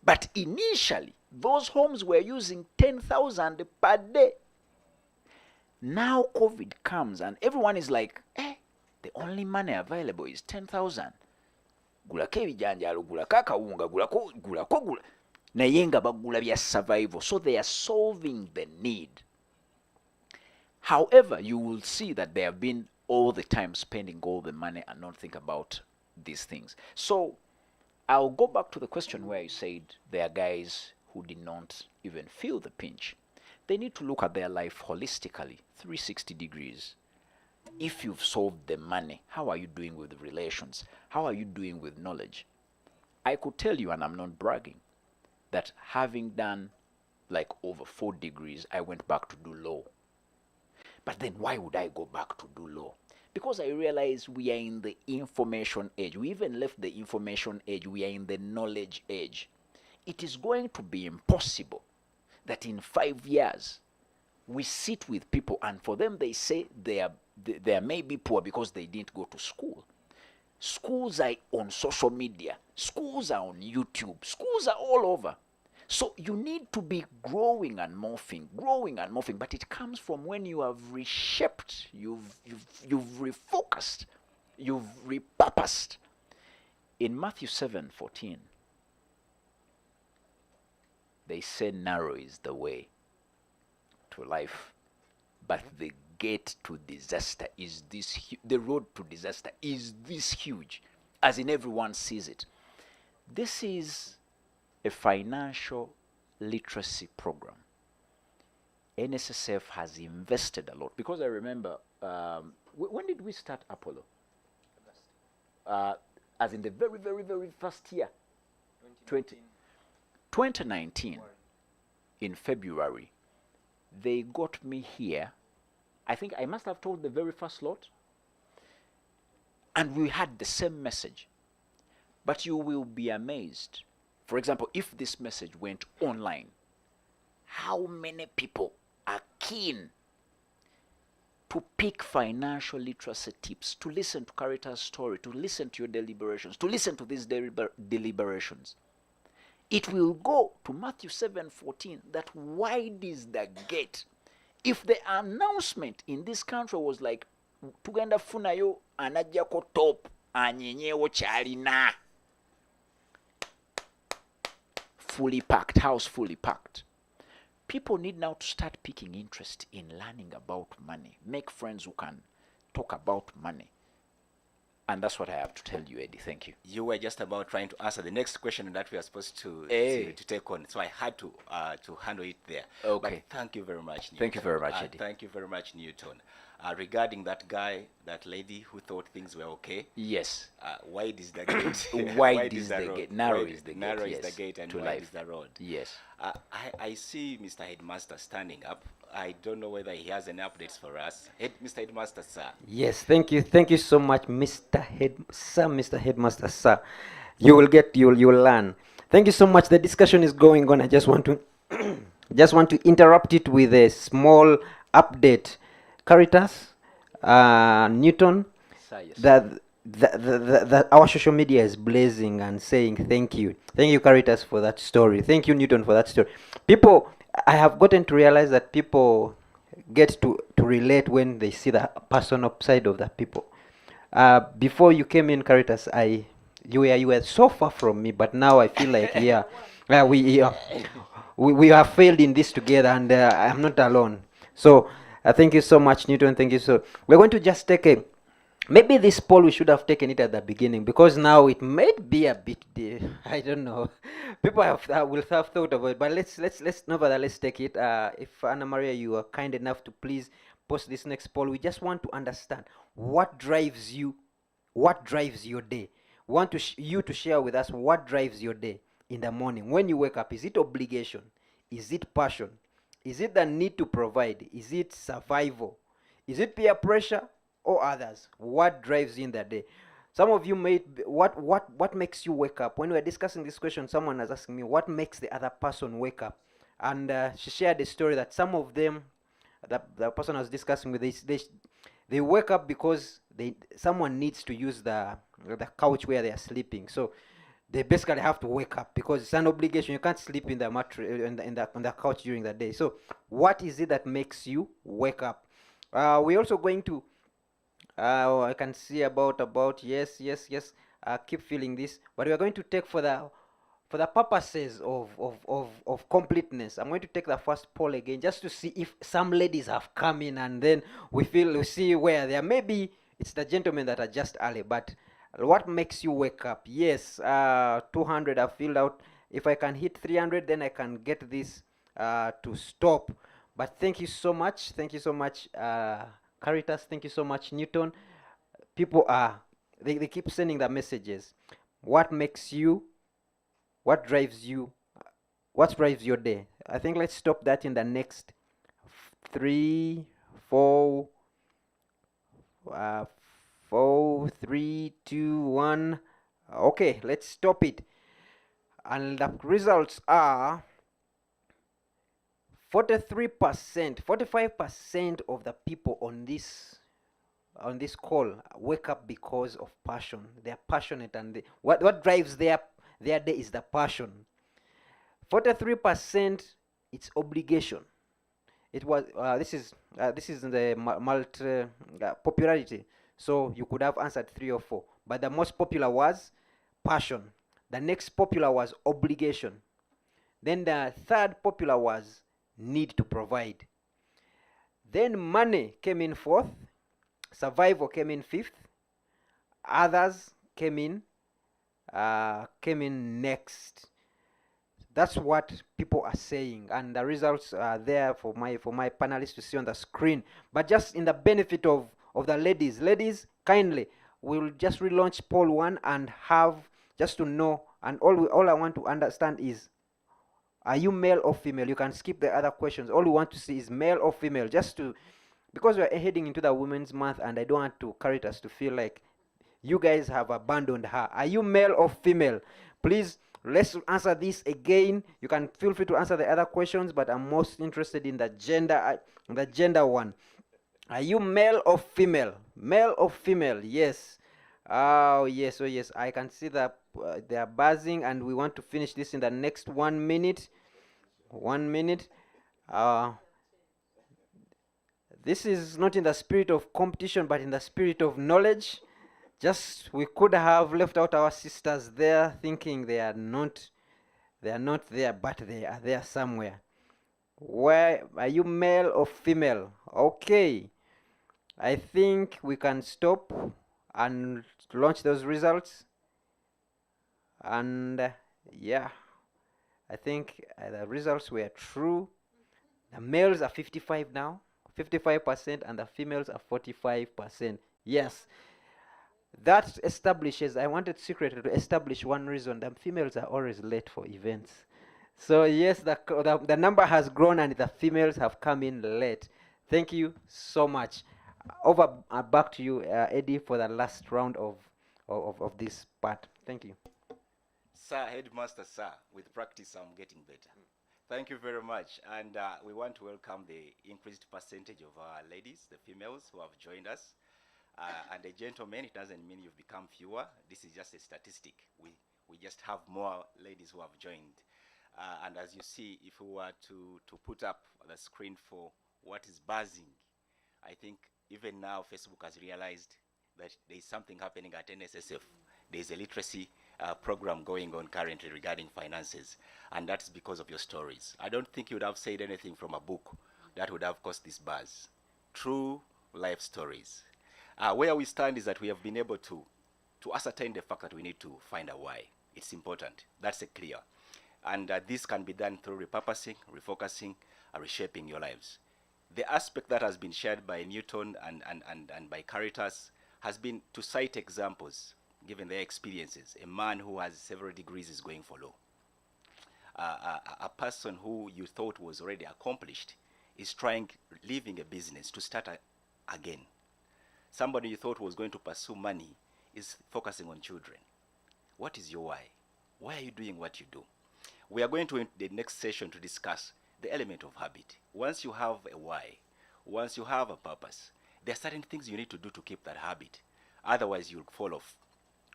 But initially, those homes were using 10,000 per day. Now COVID comes and everyone is like, the only money available is 10,000. Gulako ebijanjalo, gulako akawunga, gulako. Naye nga bagula bya survival. So they are solving the need. However, you will see that they have been all the time spending all the money and not think about these things. So I'll go back to the question where you said there are guys who did not even feel the pinch. They need to look at their life holistically, 360 degrees. If you've solved the money, how are you doing with the relations? How are you doing with knowledge? I could tell you, and I'm not bragging, that having done like over 4 degrees, I went back to do law. But then why would I go back to do law? Because I realized we are in the information age. We even left the information age. We are in the knowledge age. It is going to be impossible that in 5 years we sit with people and for them they say they may be poor because they didn't go to school. Schools are on social media. Schools are on YouTube. Schools are all over. So you need to be growing and morphing, but it comes from when you have reshaped, you've refocused, you've repurposed. In Matthew 7:14, they say narrow is the way to life, but the gate to disaster is this, the road to disaster is this huge, as in everyone sees it. This is a financial literacy program. NSSF has invested a lot, because I remember, when did we start Apollo? As in the very, very, very first year, 2019, in February, they got me here. I think I must have told the very first lot, and we had the same message. But you will be amazed. For example, if this message went online, how many people are keen to pick financial literacy tips, to listen to Caritas' story, to listen to your deliberations, to listen to these deliberations? It will go to Matthew 7:14, that wide is the gate. If the announcement in this country was like, tugenda funayo anajjako top anyenyewo kyalina, fully packed, house fully packed. People need now to start picking interest in learning about money. Make friends who can talk about money. And that's what I have to tell you, Eddie. Thank you. You were just about trying to answer the next question that we are supposed to Hey. to take on, so I had to handle it there. Okay. But thank you very much, Newton. Thank you very much, Eddie. Thank you very much, Newton. Regarding that guy, that lady who thought things were okay, Yes. wide is the gate. Wide is the road. gate. Narrow Wide- is the gate. Narrow is Yes. the gate, and To wide life. is the road. Yes. I see Mr. Headmaster standing up. I don't know whether he has any updates for us. Mr. Headmaster, sir. Yes, thank you so much, Mr. Headmaster, sir. You will learn. Thank you so much. The discussion is going on. I just want to just want to interrupt it with a small update. Caritas, Newton, Sir, yes. that our social media is blazing and saying thank you, Caritas, for that story. Thank you, Newton, for that story. People, I have gotten to realize that people get to relate when they see the personal side of the people. Before you came in, Caritas, you were so far from me, but now I feel like we have failed in this together, and I'm not alone. So thank you so much, Newton. Thank you. So we're going to just take a. Maybe this poll we should have taken it at the beginning, because now it might be a bit. I don't know. People will have thought of it, but let's nevertheless take it. If Anna Maria, you are kind enough to please post this next poll. We just want to understand what drives you, what drives your day. We want you to share with us what drives your day in the morning when you wake up. Is it obligation? Is it passion? Is it the need to provide? Is it survival? Is it peer pressure or others? What drives you in the day? Some of you what makes you wake up? When we were discussing this question, someone was asking me what makes the other person wake up, and she shared a story that some of them, the person I was discussing with, they wake up because someone needs to use the couch where they are sleeping, so they basically have to wake up because it's an obligation. You can't sleep in the on the couch during the day. So what is it that makes you wake up? We're also going to I can see about yes. Keep feeling this, but we are going to take for the purposes of completeness. I'm going to take the first poll again just to see if some ladies have come in, and then we see where they are. Maybe it's the gentlemen that are just early, but what makes you wake up? Yes, 200 are filled out. If I can hit 300, then I can get this to stop. But thank you so much. Thank you so much, Caritas. Thank you so much, Newton. People they keep sending the messages. What makes you? What drives you? What drives your day? I think let's stop that in the next 3, 4, 4, 3, 2, 1. Okay, let's stop it. And the results are 43%, 45% of the people on this call wake up because of passion. They are passionate, and what drives their day is the passion. 43%, it's obligation. It was this is the multi popularity. So you could have answered 3 or 4, but the most popular was passion. The next popular was obligation. Then the third popular was need to provide. Then money came in 4th. Survival came in 5th. Others came in next. That's what people are saying, and the results are there for my panelists to see on the screen. But just in the benefit of the ladies, kindly, we'll just relaunch poll 1 and have just to know. And all I want to understand is, are you male or female? You can skip the other questions. All we want to see is male or female, because we're heading into the Women's Month, and I don't want to Caritas to feel like you guys have abandoned her. Are you male or female? Please, let's answer this again. You can feel free to answer the other questions, but I'm most interested in the gender one. Are you male or female? Male or female? Yes. Oh yes, I can see that they are buzzing, and we want to finish this in the next 1 minute. 1 minute. This is not in the spirit of competition, but in the spirit of knowledge. Just, we could have left out our sisters there, thinking they are not there, but they are there somewhere. Where are you, male or female? Okay, I think we can stop. and launch those results. And yeah, I think the results were true. The males are 55 now, 55%, and the females are 45%. Yes, that establishes, I wanted secretly to establish one reason: the females are always late for events. So yes, the number has grown and the females have come in late. Thank you so much. Over back to you, Eddie, for the last round of this part. Thank you. Sir, headmaster, sir, with practice I'm getting better. Thank you very much. And we want to welcome the increased percentage of our ladies, the females who have joined us. And the gentlemen, it doesn't mean you've become fewer. This is just a statistic. We just have more ladies who have joined. And as you see, if we were to put up the screen for what is buzzing, I think even now Facebook has realized that there is something happening at NSSF. There is a literacy program going on currently regarding finances, and that's because of your stories. I don't think you would have said anything from a book that would have caused this buzz. True life stories. Where we stand is that we have been able to ascertain the fact that we need to find a why. It's important. That's a clear. And this can be done through repurposing, refocusing, reshaping your lives. The aspect that has been shared by Newton and by Caritas has been to cite examples, given their experiences. A man who has several degrees is going for law. A person who you thought was already accomplished is leaving a business to start again. Somebody you thought was going to pursue money is focusing on children. What is your why? Why are you doing what you do? We are going to, in the next session, to discuss the element of habit. Once you have a why, once you have a purpose, there are certain things you need to do to keep that habit. Otherwise, you'll fall off,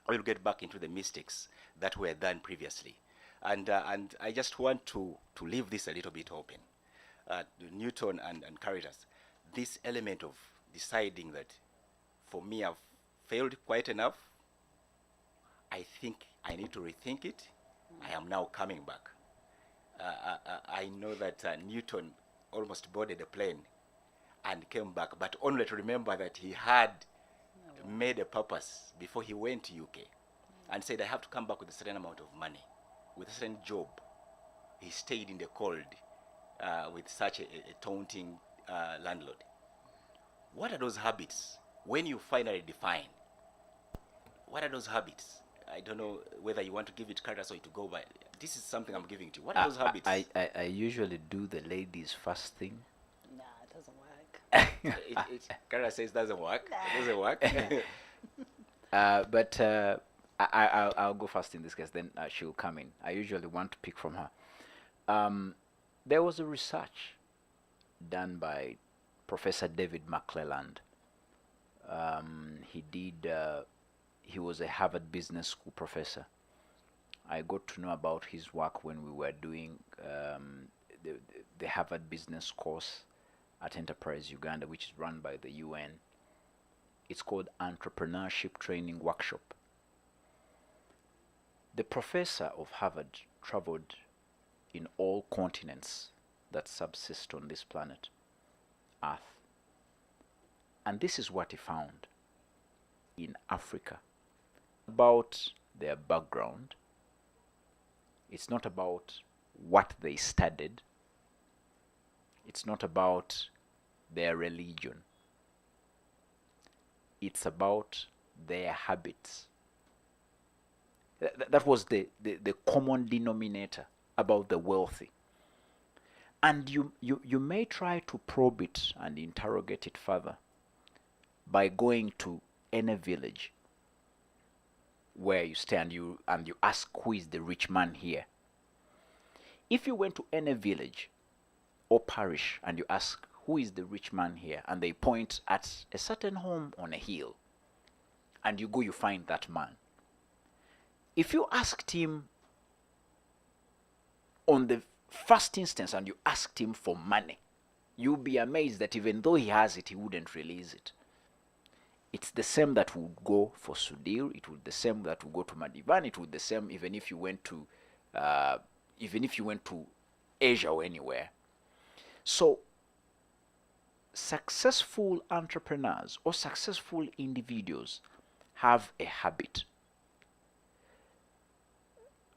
or you'll get back into the mistakes that were done previously. And I just want to leave this a little bit open. Newton and Caritas, this element of deciding that, for me, I've failed quite enough, I think I need to rethink it. I am now coming back. I know that Newton almost boarded a plane and came back, but only to remember that he had made a purpose before he went to UK and said, I have to come back with a certain amount of money, with a certain job. He stayed in the cold with such a taunting landlord. What are those habits when you finally define? What are those habits? I don't know whether you want to give it Caritas or to go by. This is something I'm giving to you. What are those habits? I usually do the ladies first thing. Nah, it doesn't work. Caritas says it doesn't work. It doesn't work. But I'll go first in this case, then she'll come in. I usually want to pick from her. There was a research done by Professor David McClelland. He was a Harvard Business School professor. I got to know about his work when we were doing the Harvard Business course at Enterprise Uganda, which is run by the UN. It's called Entrepreneurship Training Workshop. The professor of Harvard traveled in all continents that subsist on this planet, Earth. And this is what he found in Africa about their background. It's not about what they studied. It's not about their religion. It's about their habits. That was the common denominator about the wealthy. And you may try to probe it and interrogate it further by going to any village where you stay and you ask, who is the rich man here? If you went to any village or parish and you ask, who is the rich man here? And they point at a certain home on a hill, and you go, you find that man. If you asked him on the first instance and you asked him for money, you'll be amazed that even though he has it, he wouldn't release it. It's the same that would go for Sudhir. It would the same that would go to Madivan. It would the same even if you went to Asia or anywhere. So successful entrepreneurs or successful individuals have a habit.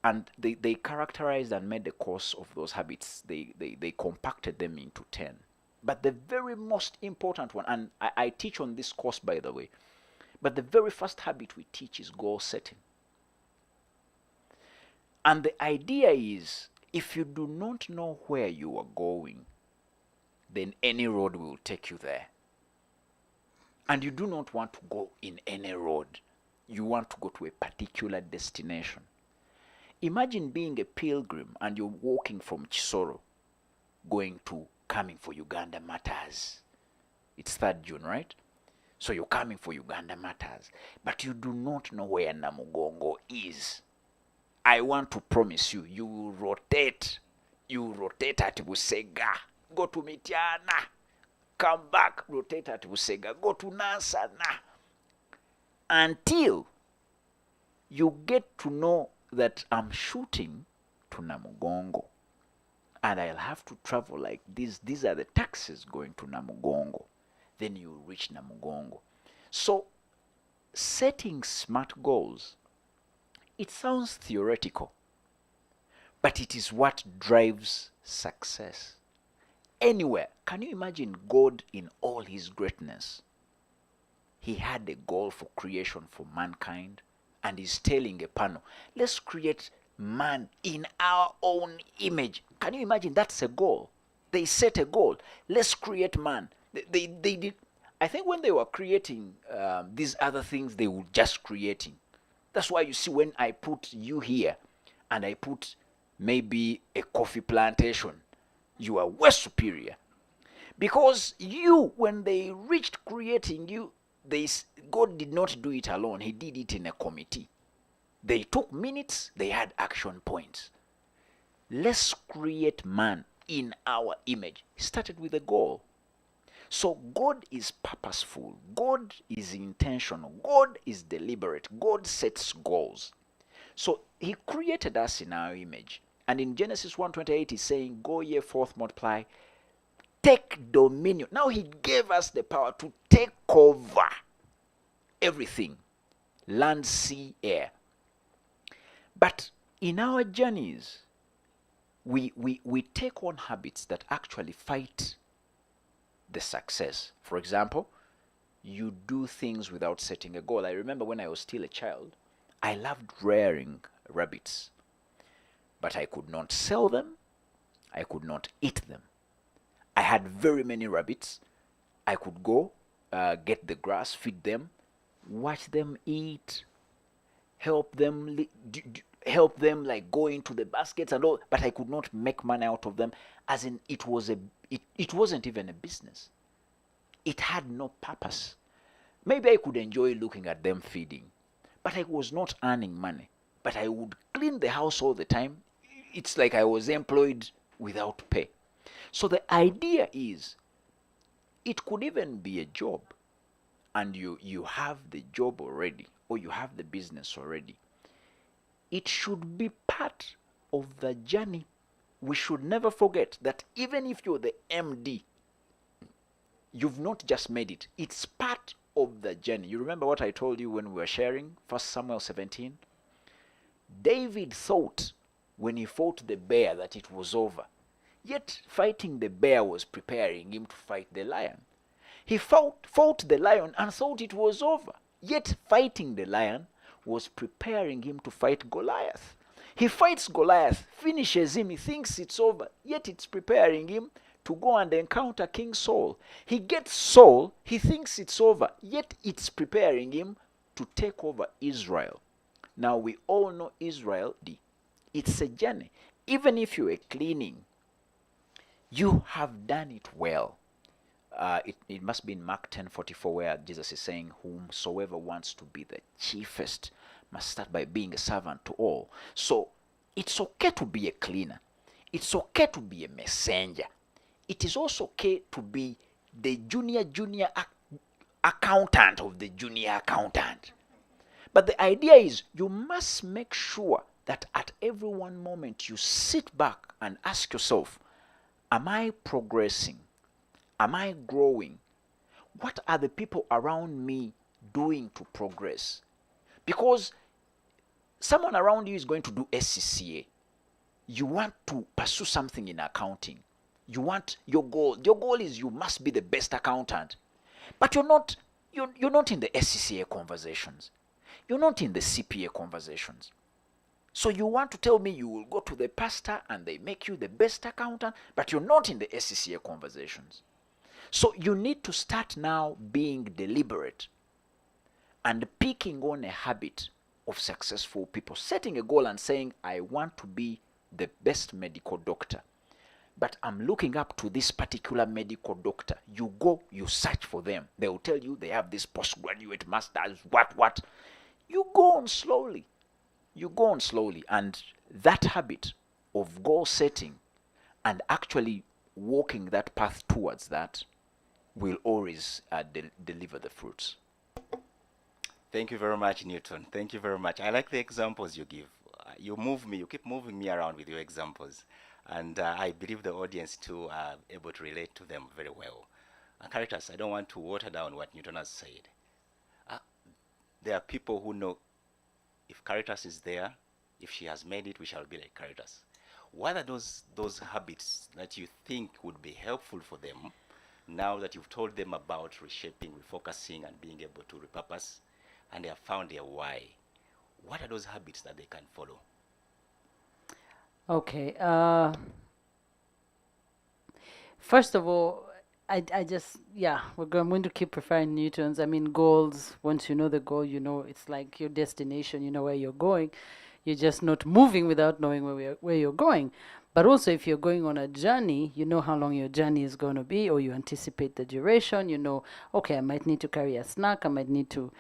And they characterized and made the course of those habits. They compacted them into 10. But the very most important one, and I teach on this course, by the way, but the very first habit we teach is goal setting. And the idea is, if you do not know where you are going, then any road will take you there. And you do not want to go in any road. You want to go to a particular destination. Imagine being a pilgrim and you're walking from Chisoro, coming for Uganda Matters. It's 3rd June, right? So you're coming for Uganda Matters, but you do not know where Namugongo is. I want to promise you, you will rotate. You rotate at Busega, go to Mitiana, come back, rotate at Busega, go to Nansana, until you get to know that I'm shooting to Namugongo and I'll have to travel like this. These are the taxis going to Namugongo. Then you reach Namugongo. So setting smart goals, it sounds theoretical, but it is what drives success. Anywhere. Can you imagine God in all his greatness? He had a goal for creation for mankind, and he's telling a panel, let's create man in our own image. Can you imagine? That's a goal. They set a goal. Let's create man. They did. I think when they were creating these other things, they were just creating. That's why you see when I put you here and I put maybe a coffee plantation, you are way superior. Because you, when they reached creating you, God did not do it alone. He did it in a committee. They took minutes, they had action points. Let's create man in our image. He started with a goal. So God is purposeful. God is intentional. God is deliberate. God sets goals. So he created us in our image. And in Genesis 1:28, he's saying, go ye forth, multiply, take dominion. Now he gave us the power to take over everything, land, sea, air. But in our journeys, we take on habits that actually fight the success. For example, you do things without setting a goal. I remember when I was still a child, I loved rearing rabbits, but I could not sell them. I could not eat them. I had very many rabbits. I could go get the grass, feed them, watch them eat, help them like go into the baskets and all, but I could not make money out of them. As in, it wasn't even a business. It had no purpose. Maybe I could enjoy looking at them feeding, but I was not earning money. But I would clean the house all the time. It's like I was employed without pay. So the idea is, it could even be a job, and you have the job already, or you have the business already. It should be part of the journey. We should never forget that even if you're the MD, you've not just made it. It's part of the journey. You remember what I told you when we were sharing 1 Samuel 17? David thought when he fought the bear that it was over. Yet fighting the bear was preparing him to fight the lion. He fought the lion and thought it was over. Yet fighting the lion was preparing him to fight Goliath. He fights Goliath, finishes him, he thinks it's over, yet it's preparing him to go and encounter King Saul. He gets Saul, he thinks it's over, yet it's preparing him to take over Israel. Now we all know Israel, it's a journey. Even if you are cleaning, you have done it well. It must be in Mark 10:44 where Jesus is saying, whomsoever wants to be the chiefest must start by being a servant to all. So it's okay to be a cleaner. It's okay to be a messenger. It is also okay to be the junior accountant of the junior accountant. But the idea is, you must make sure that at every one moment you sit back and ask yourself, am I progressing? Am I growing? What are the people around me doing to progress? Because someone around you is going to do SCCA. You want to pursue something in accounting. You want your goal. Your goal is you must be the best accountant. But you're not in the SCCA conversations. You're not in the CPA conversations. So you want to tell me you will go to the pastor and they make you the best accountant, but you're not in the SCCA conversations. So you need to start now being deliberate and picking on a habit of successful people, setting a goal and saying, I want to be the best medical doctor, but I'm looking up to this particular medical doctor. You go, you search for them. They will tell you they have this postgraduate master's, what. You go on slowly. And that habit of goal setting and actually walking that path towards that will always deliver the fruits. Thank you very much, Newton. Thank you very much. I like the examples you give. You keep moving me around with your examples. And I believe the audience too are able to relate to them very well. And Caritas, I don't want to water down what Newton has said. There are people who know if Caritas is there, if she has made it, we shall be like Caritas. What are those habits that you think would be helpful for them now that you've told them about reshaping, refocusing, and being able to repurpose, and they have found their why? What are those habits that they can follow? Okay. First of all, I just, I'm going to keep referring Newtons. I mean, goals, once you know the goal, you know, it's like your destination, you know where you're going. You're just not moving without knowing where you're going. But also, if you're going on a journey, you know how long your journey is going to be, or you anticipate the duration. You know, okay, I might need to carry a snack. I might need to,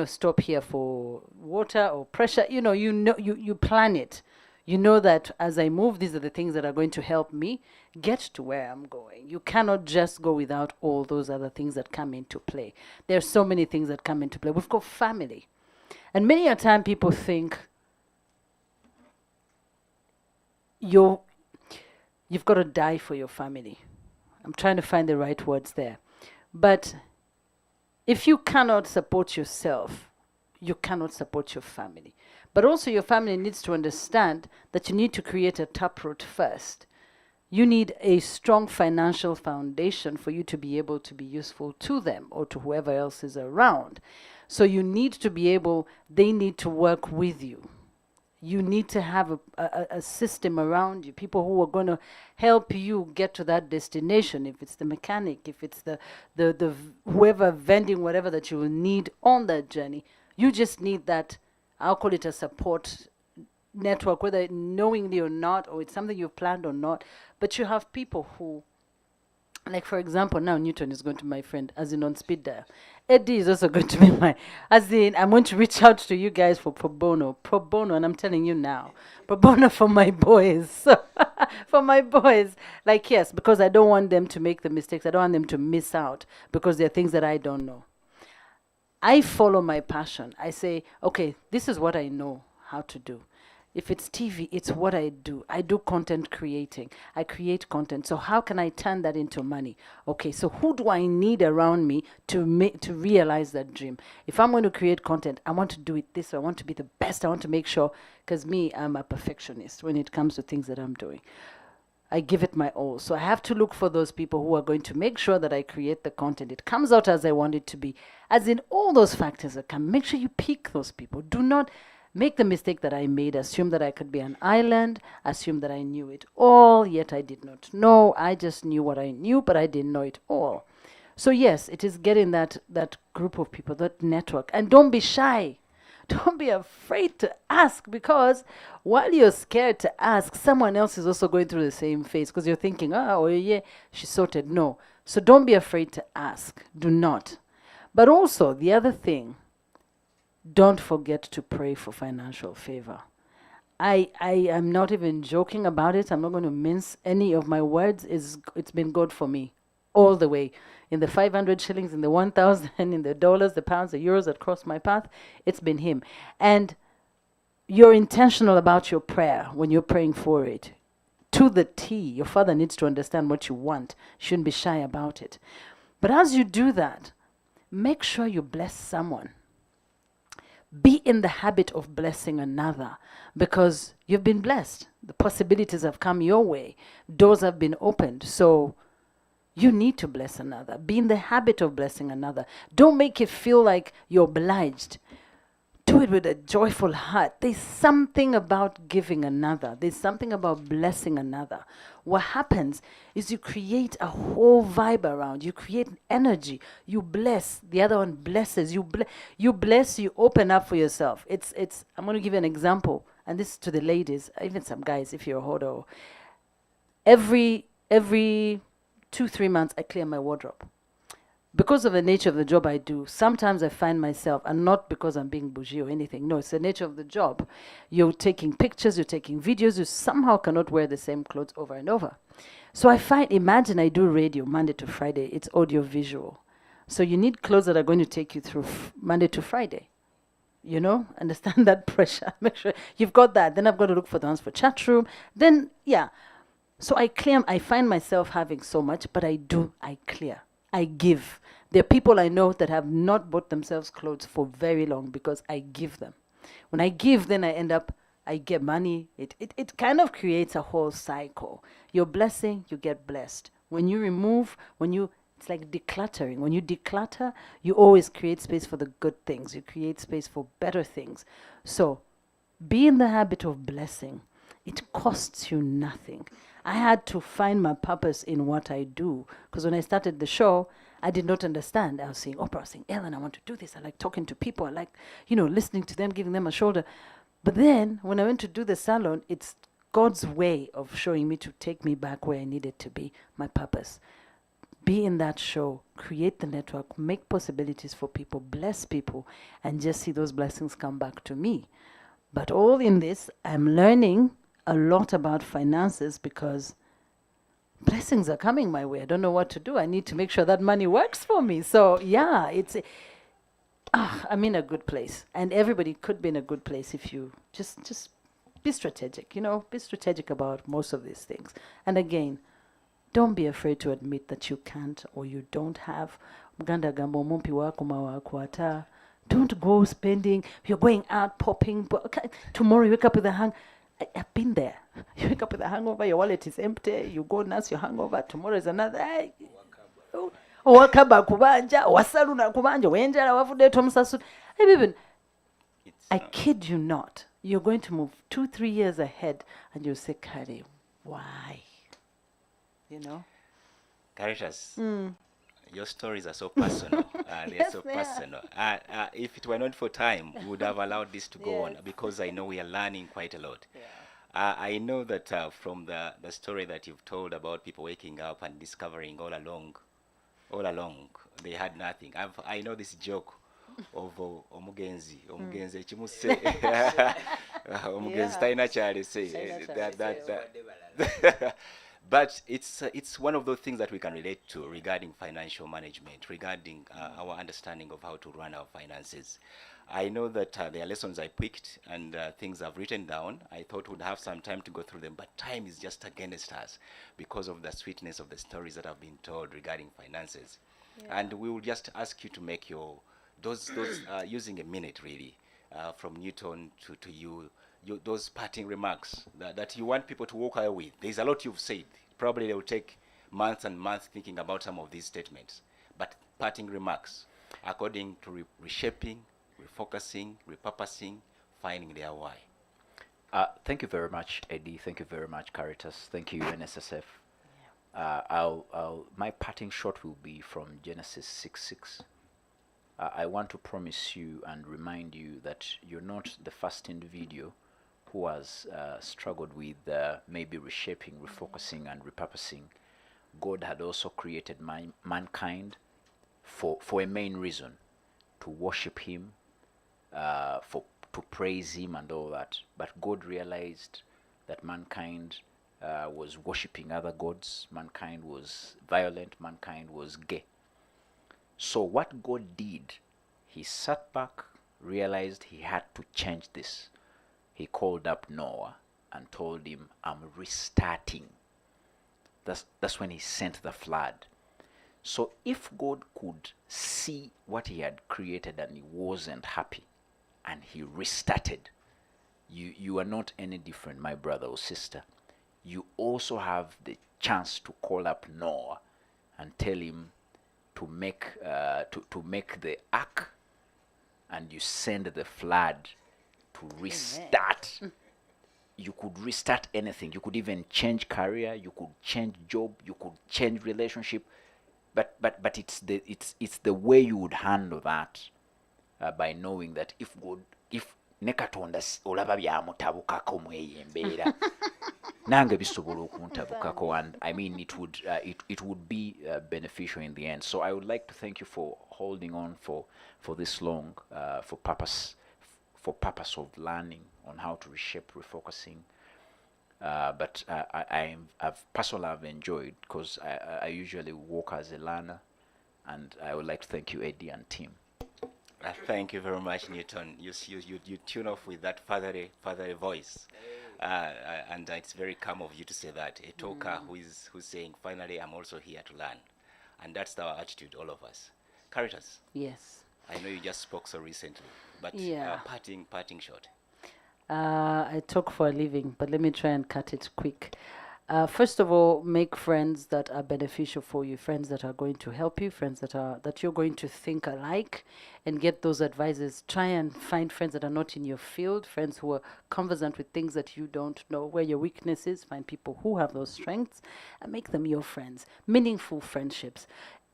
stop here for water or pressure. You plan it. You know that as I move, these are the things that are going to help me get to where I'm going. You cannot just go without all those other things that come into play. There are so many things that come into play. We've got family. And many a time people think you've got to die for your family. I'm trying to find the right words there. But if you cannot support yourself, you cannot support your family. But also your family needs to understand that you need to create a taproot first. You need a strong financial foundation for you to be able to be useful to them or to whoever else is around. So you need to be able, they need to work with you. You need to have a system around you, people who are going to help you get to that destination. If it's the mechanic, if it's the whoever vending whatever that you will need on that journey, you just need that. I'll call it a support network, whether knowingly or not, or it's something you've planned or not. But you have people who, like for example, now Newton is going to be my friend, as in on speed dial. Eddie is also going to be I'm going to reach out to you guys for pro bono, and I'm telling you now, pro bono for my boys, for my boys. Like, yes, because I don't want them to make the mistakes. I don't want them to miss out because there are things that I don't know. I follow my passion. I say, okay, this is what I know how to do. If it's TV, it's what I do. I do content creating. I create content. So how can I turn that into money? Okay, so who do I need around me to realize that dream? If I'm going to create content, I want to do it this way. I want to be the best. I want to make sure, because I'm a perfectionist when it comes to things that I'm doing. I give it my all. So I have to look for those people who are going to make sure that I create the content. It comes out as I want it to be. As in all those factors that come, make sure you pick those people. Do not make the mistake that I made. Assume that I could be an island. Assume that I knew it all, yet I did not know. I just knew what I knew, but I didn't know it all. So yes, it is getting that group of people, that network. And don't be shy. Don't be afraid to ask, because while you're scared to ask, someone else is also going through the same phase, because you're thinking, she sorted. No. So don't be afraid to ask. Do not. But also, the other thing, don't forget to pray for financial favor. I am not even joking about it. I'm not going to mince any of my words. It's been good for me all the way. In the 500 shillings, in the 1,000, in the dollars, the pounds, the euros that crossed my path, it's been him. And you're intentional about your prayer when you're praying for it. To the T, your father needs to understand what you want. You shouldn't be shy about it. But as you do that, make sure you bless someone. Be in the habit of blessing another because you've been blessed. The possibilities have come your way. Doors have been opened. So you need to bless another. Be in the habit of blessing another. Don't make it feel like you're obliged. Do it with a joyful heart. There's something about giving another. There's something about blessing another. What happens is you create a whole vibe around. You create energy. You bless. The other one blesses. You bless. You open up for yourself. It's. I'm going to give you an example, and this is to the ladies, even some guys, if you're a hoarder. Every 2-3 months, I clear my wardrobe. Because of the nature of the job I do, sometimes I find myself, and not because I'm being bougie or anything, no, it's the nature of the job. You're taking pictures, you're taking videos, you somehow cannot wear the same clothes over and over. So imagine I do radio Monday to Friday, it's audio visual. So you need clothes that are going to take you through Monday to Friday. You know, understand that pressure. Make sure you've got that. Then I've got to look for the ones for chat room. Then, yeah. So I find myself having so much, but I clear. I give. There are people I know that have not bought themselves clothes for very long because I give them. When I give, then I get money. It kind of creates a whole cycle. You're blessing, you get blessed. When you remove, it's like decluttering. When you declutter, you always create space for the good things. You create space for better things. So be in the habit of blessing. It costs you nothing. I had to find my purpose in what I do. Because when I started the show, I did not understand. I was saying Oprah, I was saying Ellen, I want to do this. I like talking to people. I like, listening to them, giving them a shoulder. But then when I went to do the salon, it's God's way of showing me to take me back where I needed to be, my purpose. Be in that show, create the network, make possibilities for people, bless people, and just see those blessings come back to me. But all in this, I'm learning a lot about finances because blessings are coming my way. I don't know what to do. I need to make sure that money works for me. So yeah, I'm in a good place, and everybody could be in a good place if you just be strategic. Be strategic about most of these things. And again, don't be afraid to admit that you can't or you don't have. Muganda gamba omumpi wako mawakwata. Don't go spending. You're going out popping. Tomorrow you wake up with a I've been there. You wake up with a hangover, your wallet is empty, you go nurse your hangover, tomorrow is another. Wakaba kubanja, wasaluna kubanja, wenjala wafude tomusasu. I kid you not. You're going to move 2-3 years ahead and you'll say, Kari, why? Caritas, your stories are so personal. They're so personal. If it were not for time, we would have allowed this to go on because I know we are learning quite a lot. Yeah. I know that from the story that you've told about people waking up and discovering all along they had nothing. I know this joke of omugenzi chimuse omugenzi taina chale say that but it's one of those things that we can relate to regarding financial management, regarding our understanding of how to run our finances. I know that there are lessons I picked and things I've written down. I thought we'd have some time to go through them, but time is just against us because of the sweetness of the stories that have been told regarding finances. Yeah. And we will just ask you to make those using a minute really, from Newton to you, those parting remarks that you want people to walk away with. There's a lot you've said. Probably they will take months and months thinking about some of these statements. But parting remarks, according to reshaping, refocusing, repurposing, finding their why. Thank you very much, Eddie. Thank you very much, Caritas. Thank you, NSSF. My parting shot will be from Genesis 6:6. I want to promise you and remind you that you're not the first individual who has struggled with maybe reshaping, refocusing, and repurposing. God had also created mankind for a main reason, to worship Him, to praise Him and all that. But God realized that mankind was worshipping other gods. Mankind was violent. Mankind was gay. So what God did, He sat back, realized He had to change this. He called up Noah and told him, I'm restarting. That's when He sent the flood. So if God could see what He had created and He wasn't happy, and he restarted. You are not any different, my brother or sister. You also have the chance to call up Noah and tell him to make the ark, and you send the flood to restart. You could restart anything. You could even change career. You could change job. You could change relationship. But it's the way you would handle that, by knowing that if ne Katonda olaba byamutabukako mweye embeera nange bisobola okuntabukako, and I mean it would be beneficial in the end. So I would like to thank you for holding on for this long, for purpose of learning on how to reshape, refocusing. But I've personally enjoyed, because I usually work as a learner, and I would like to thank you, Eddie and team. Thank you very much, Newton. You tune off with that fatherly voice, and it's very calm of you to say that. A talker who's saying, finally, I'm also here to learn, and that's our attitude, all of us. Caritas. Yes. I know you just spoke so recently, but Yeah. parting short. I talk for a living, but let me try and cut it quick. First of all, make friends that are beneficial for you, friends that are going to help you, friends that you're going to think alike, and get those advices. Try and find friends that are not in your field, friends who are conversant with things that you don't know, where your weakness is. Find people who have those strengths and make them your friends. Meaningful friendships.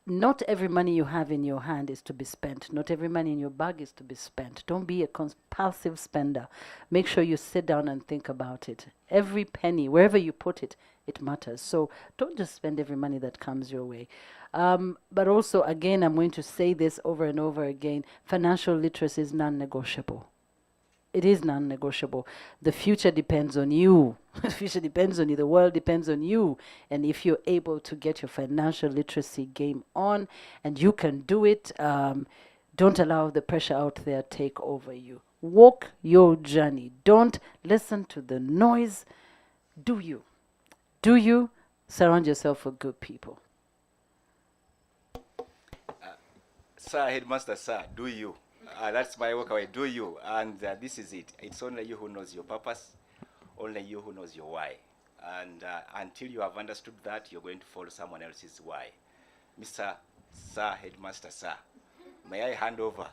Not every money you have in your hand is to be spent. Not every money in your bag is to be spent. Don't be a compulsive spender. Make sure you sit down and think about it. Every penny, wherever you put it, it matters. So don't just spend every money that comes your way. But also, again, I'm going to say this over and over again, financial literacy is non-negotiable. It is non-negotiable. The future depends on you. The future depends on you. The world depends on you. And if you're able to get your financial literacy game on, and you can do it, don't allow the pressure out there take over you. Walk your journey. Don't listen to the noise. Do you. Do you. Surround yourself with good people. Sir, Headmaster, sir, do you. That's my work away. Do you. And this is it. It's only you who knows your purpose, only you who knows your why. And until you have understood that, you're going to follow someone else's why. Mr. Sir, Headmaster, sir, may I hand over,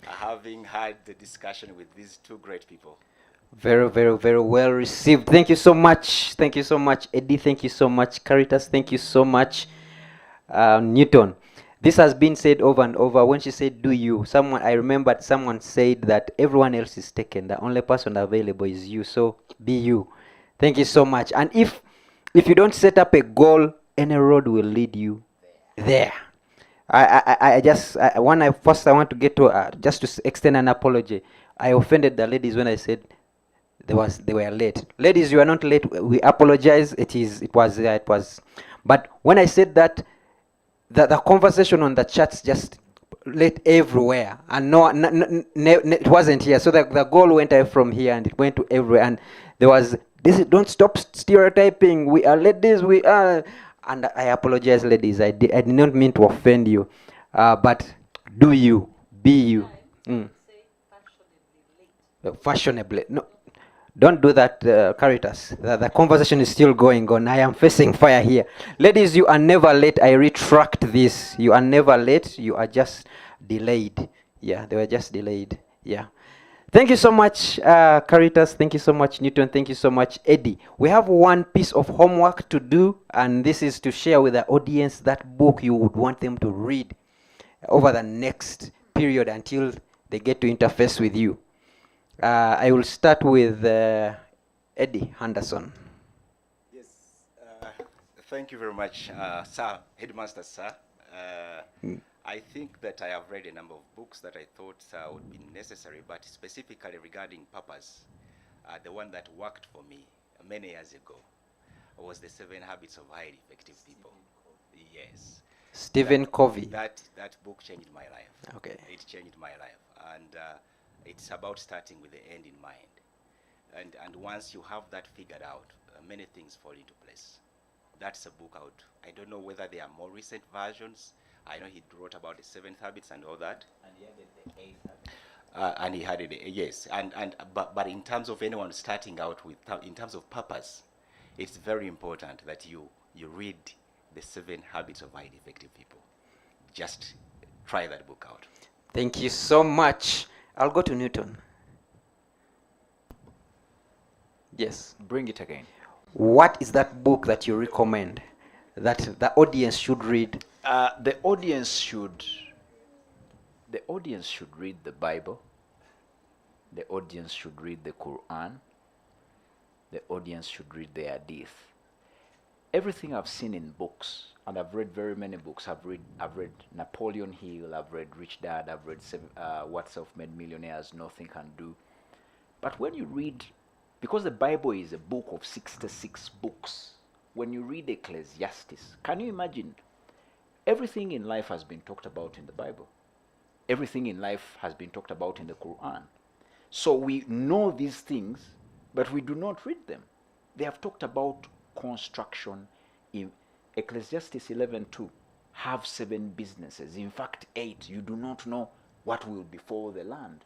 having had the discussion with these two great people. Very, very, very well received. Thank you so much. Thank you so much, Eddie. Thank you so much, Caritas. Thank you so much, Newton. This has been said over and over. When she said, do you, I remembered someone said that everyone else is taken. The only person available is you. So be you. Thank you so much. And if you don't set up a goal, any road will lead you there. I want to get to, just to extend an apology. I offended the ladies when I said they were late. Ladies, you are not late. We apologize. It was. But when I said that, the conversation on the chats just lit everywhere, and it wasn't here. So the goal went away from here and it went to everywhere. And there was this: don't stop stereotyping. We are ladies. We are. And I apologize, ladies. I did not mean to offend you, but do you, be you. Fashionably. No. Don't do that, Caritas. The conversation is still going on. I am facing fire here. Ladies, you are never late. I retract this. You are never late. You are just delayed. Yeah, they were just delayed. Yeah. Thank you so much, Caritas. Thank you so much, Newton. Thank you so much, Eddie. We have one piece of homework to do, and this is to share with the audience that book you would want them to read over the next period until they get to interface with you. I will start with Eddie Henderson. Yes, thank you very much, sir, Headmaster, sir. I think that I have read a number of books that I thought would be necessary, but specifically regarding purpose, the one that worked for me many years ago was The 7 Habits of Highly Effective People. Yes. Stephen Covey. That book changed my life. Okay. It changed my life. And it's about starting with the end in mind. And once you have that figured out, many things fall into place. That's a book out. I don't know whether there are more recent versions. I know he wrote about the 7 habits and all that. And he added the 8th habit. And he had it, yes. But in terms of anyone starting out with, in terms of purpose, it's very important that you read the 7 Habits of Highly Effective People. Just try that book out. Thank you so much. I'll go to Newton. Yes. Bring it again. What is that book that you recommend that the audience should read? The audience should read the Bible. The audience should read the Quran. The audience should read the Hadith. Everything I've seen in books, and I've read very many books. I've read Napoleon Hill. I've read Rich Dad. I've read What Self-Made Millionaires Nothing Can Do. But when you read, because the Bible is a book of 66 books, when you read Ecclesiastes, can you imagine? Everything in life has been talked about in the Bible. Everything in life has been talked about in the Quran. So we know these things, but we do not read them. They have talked about construction in Ecclesiastes 11:2. Have 7 businesses. In fact, 8. You do not know what will befall the land.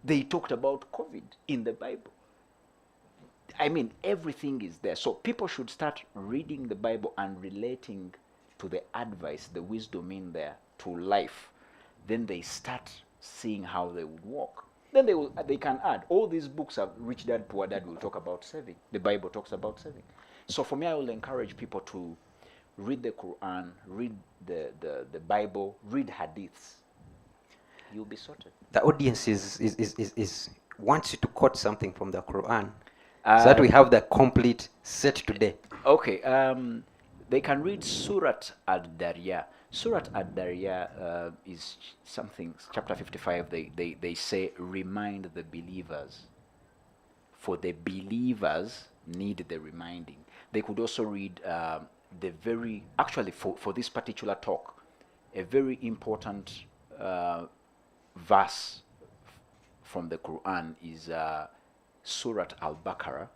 They talked about COVID in the Bible. I mean, everything is there. So people should start reading the Bible and relating to the advice, the wisdom in there to life. Then they start seeing how they would walk. Then they can add. All these books of Rich Dad, Poor Dad will talk about saving. The Bible talks about saving. So for me, I will encourage people to read the Quran, read the Bible, read hadiths. You'll be sorted. The audience is wants you to quote something from the Quran, so that we have the complete set today. Okay, they can read Surat Ad-Darya. Surat Ad-Darya is something, chapter 55, they say, remind the believers. For the believers need the reminding. They could also read actually for this particular talk, a very important verse from the Quran is Surat Al-Baqarah,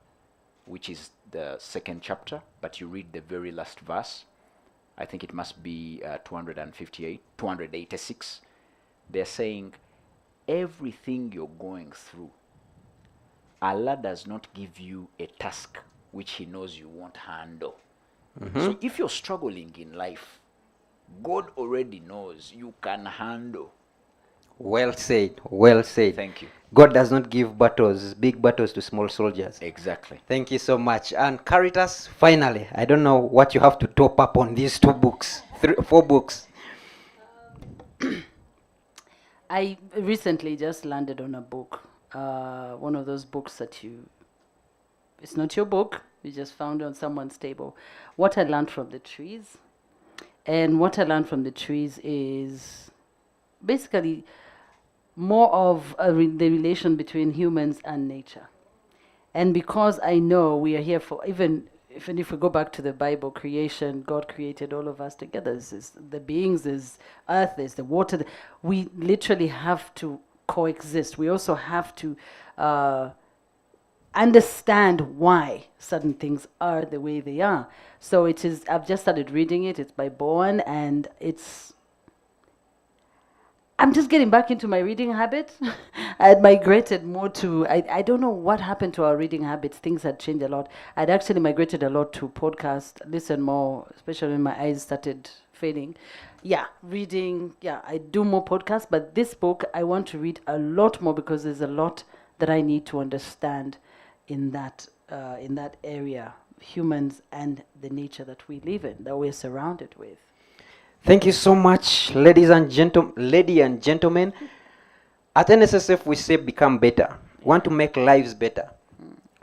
which is the 2nd chapter, but you read the very last verse. I think it must be 286. They're saying, everything you're going through, Allah does not give you a task which He knows you won't handle. So if you're struggling in life, God already knows you can handle. Well said. Well said. Thank you. God does not give big battles to small soldiers. Exactly. Thank you so much. And Caritas, finally, I don't know what you have to top up on these 2 books, 4 books. I recently just landed on a book, one of those books that it's not your book, you just found it on someone's table. What I learned from the trees. And what I learned from the trees is basically more of the relation between humans and nature. And because I know we are here for, even if we go back to the Bible, creation, God created all of us together. This is the beings, there's earth, there's the water. We literally have to coexist. We also have to understand why certain things are the way they are. So it is, I've just started reading it. It's by Bowen, and I'm just getting back into my reading habit. I had migrated more to, I don't know what happened to our reading habits. Things had changed a lot. I'd actually migrated a lot to podcast, listen more, especially when my eyes started fading. Yeah, reading, I do more podcasts, but this book, I want to read a lot more because there's a lot that I need to understand in that area, humans and the nature that we live in, that we're surrounded with. Thank you so much, ladies and gentlemen. At NSSF, we say become better. We want to make lives better.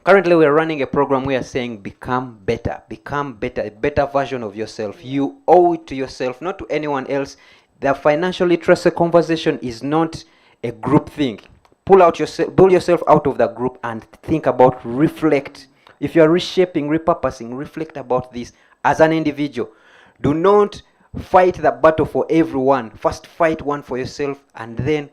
Currently, we're running a program. We are saying become better, a better version of yourself. You owe it to yourself, not to anyone else. The financial literacy conversation is not a group thing. Pull yourself out of the group and think about, reflect. If you are reshaping, repurposing, reflect about this as an individual. Do not fight the battle for everyone. First fight one for yourself, and then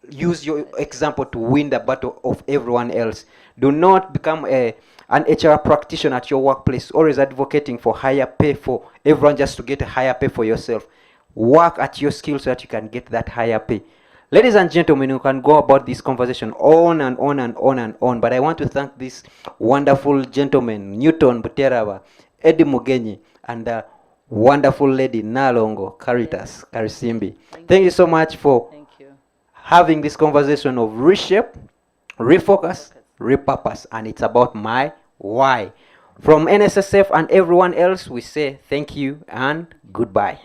use your example to win the battle of everyone else. Do not become an HR practitioner at your workplace, always advocating for higher pay for everyone just to get a higher pay for yourself. Work at your skills so that you can get that higher pay. Ladies and gentlemen, you can go about this conversation on and on and on and on, but I want to thank this wonderful gentleman, Newton Buteraba, Eddie Mugenyi, and the wonderful lady Nalongo Caritas Karisimbi. Thank you so much for Thank you. having this conversation of reshape, refocus, repurpose, and it's about my why. From NSSF and everyone else, we say thank you and goodbye.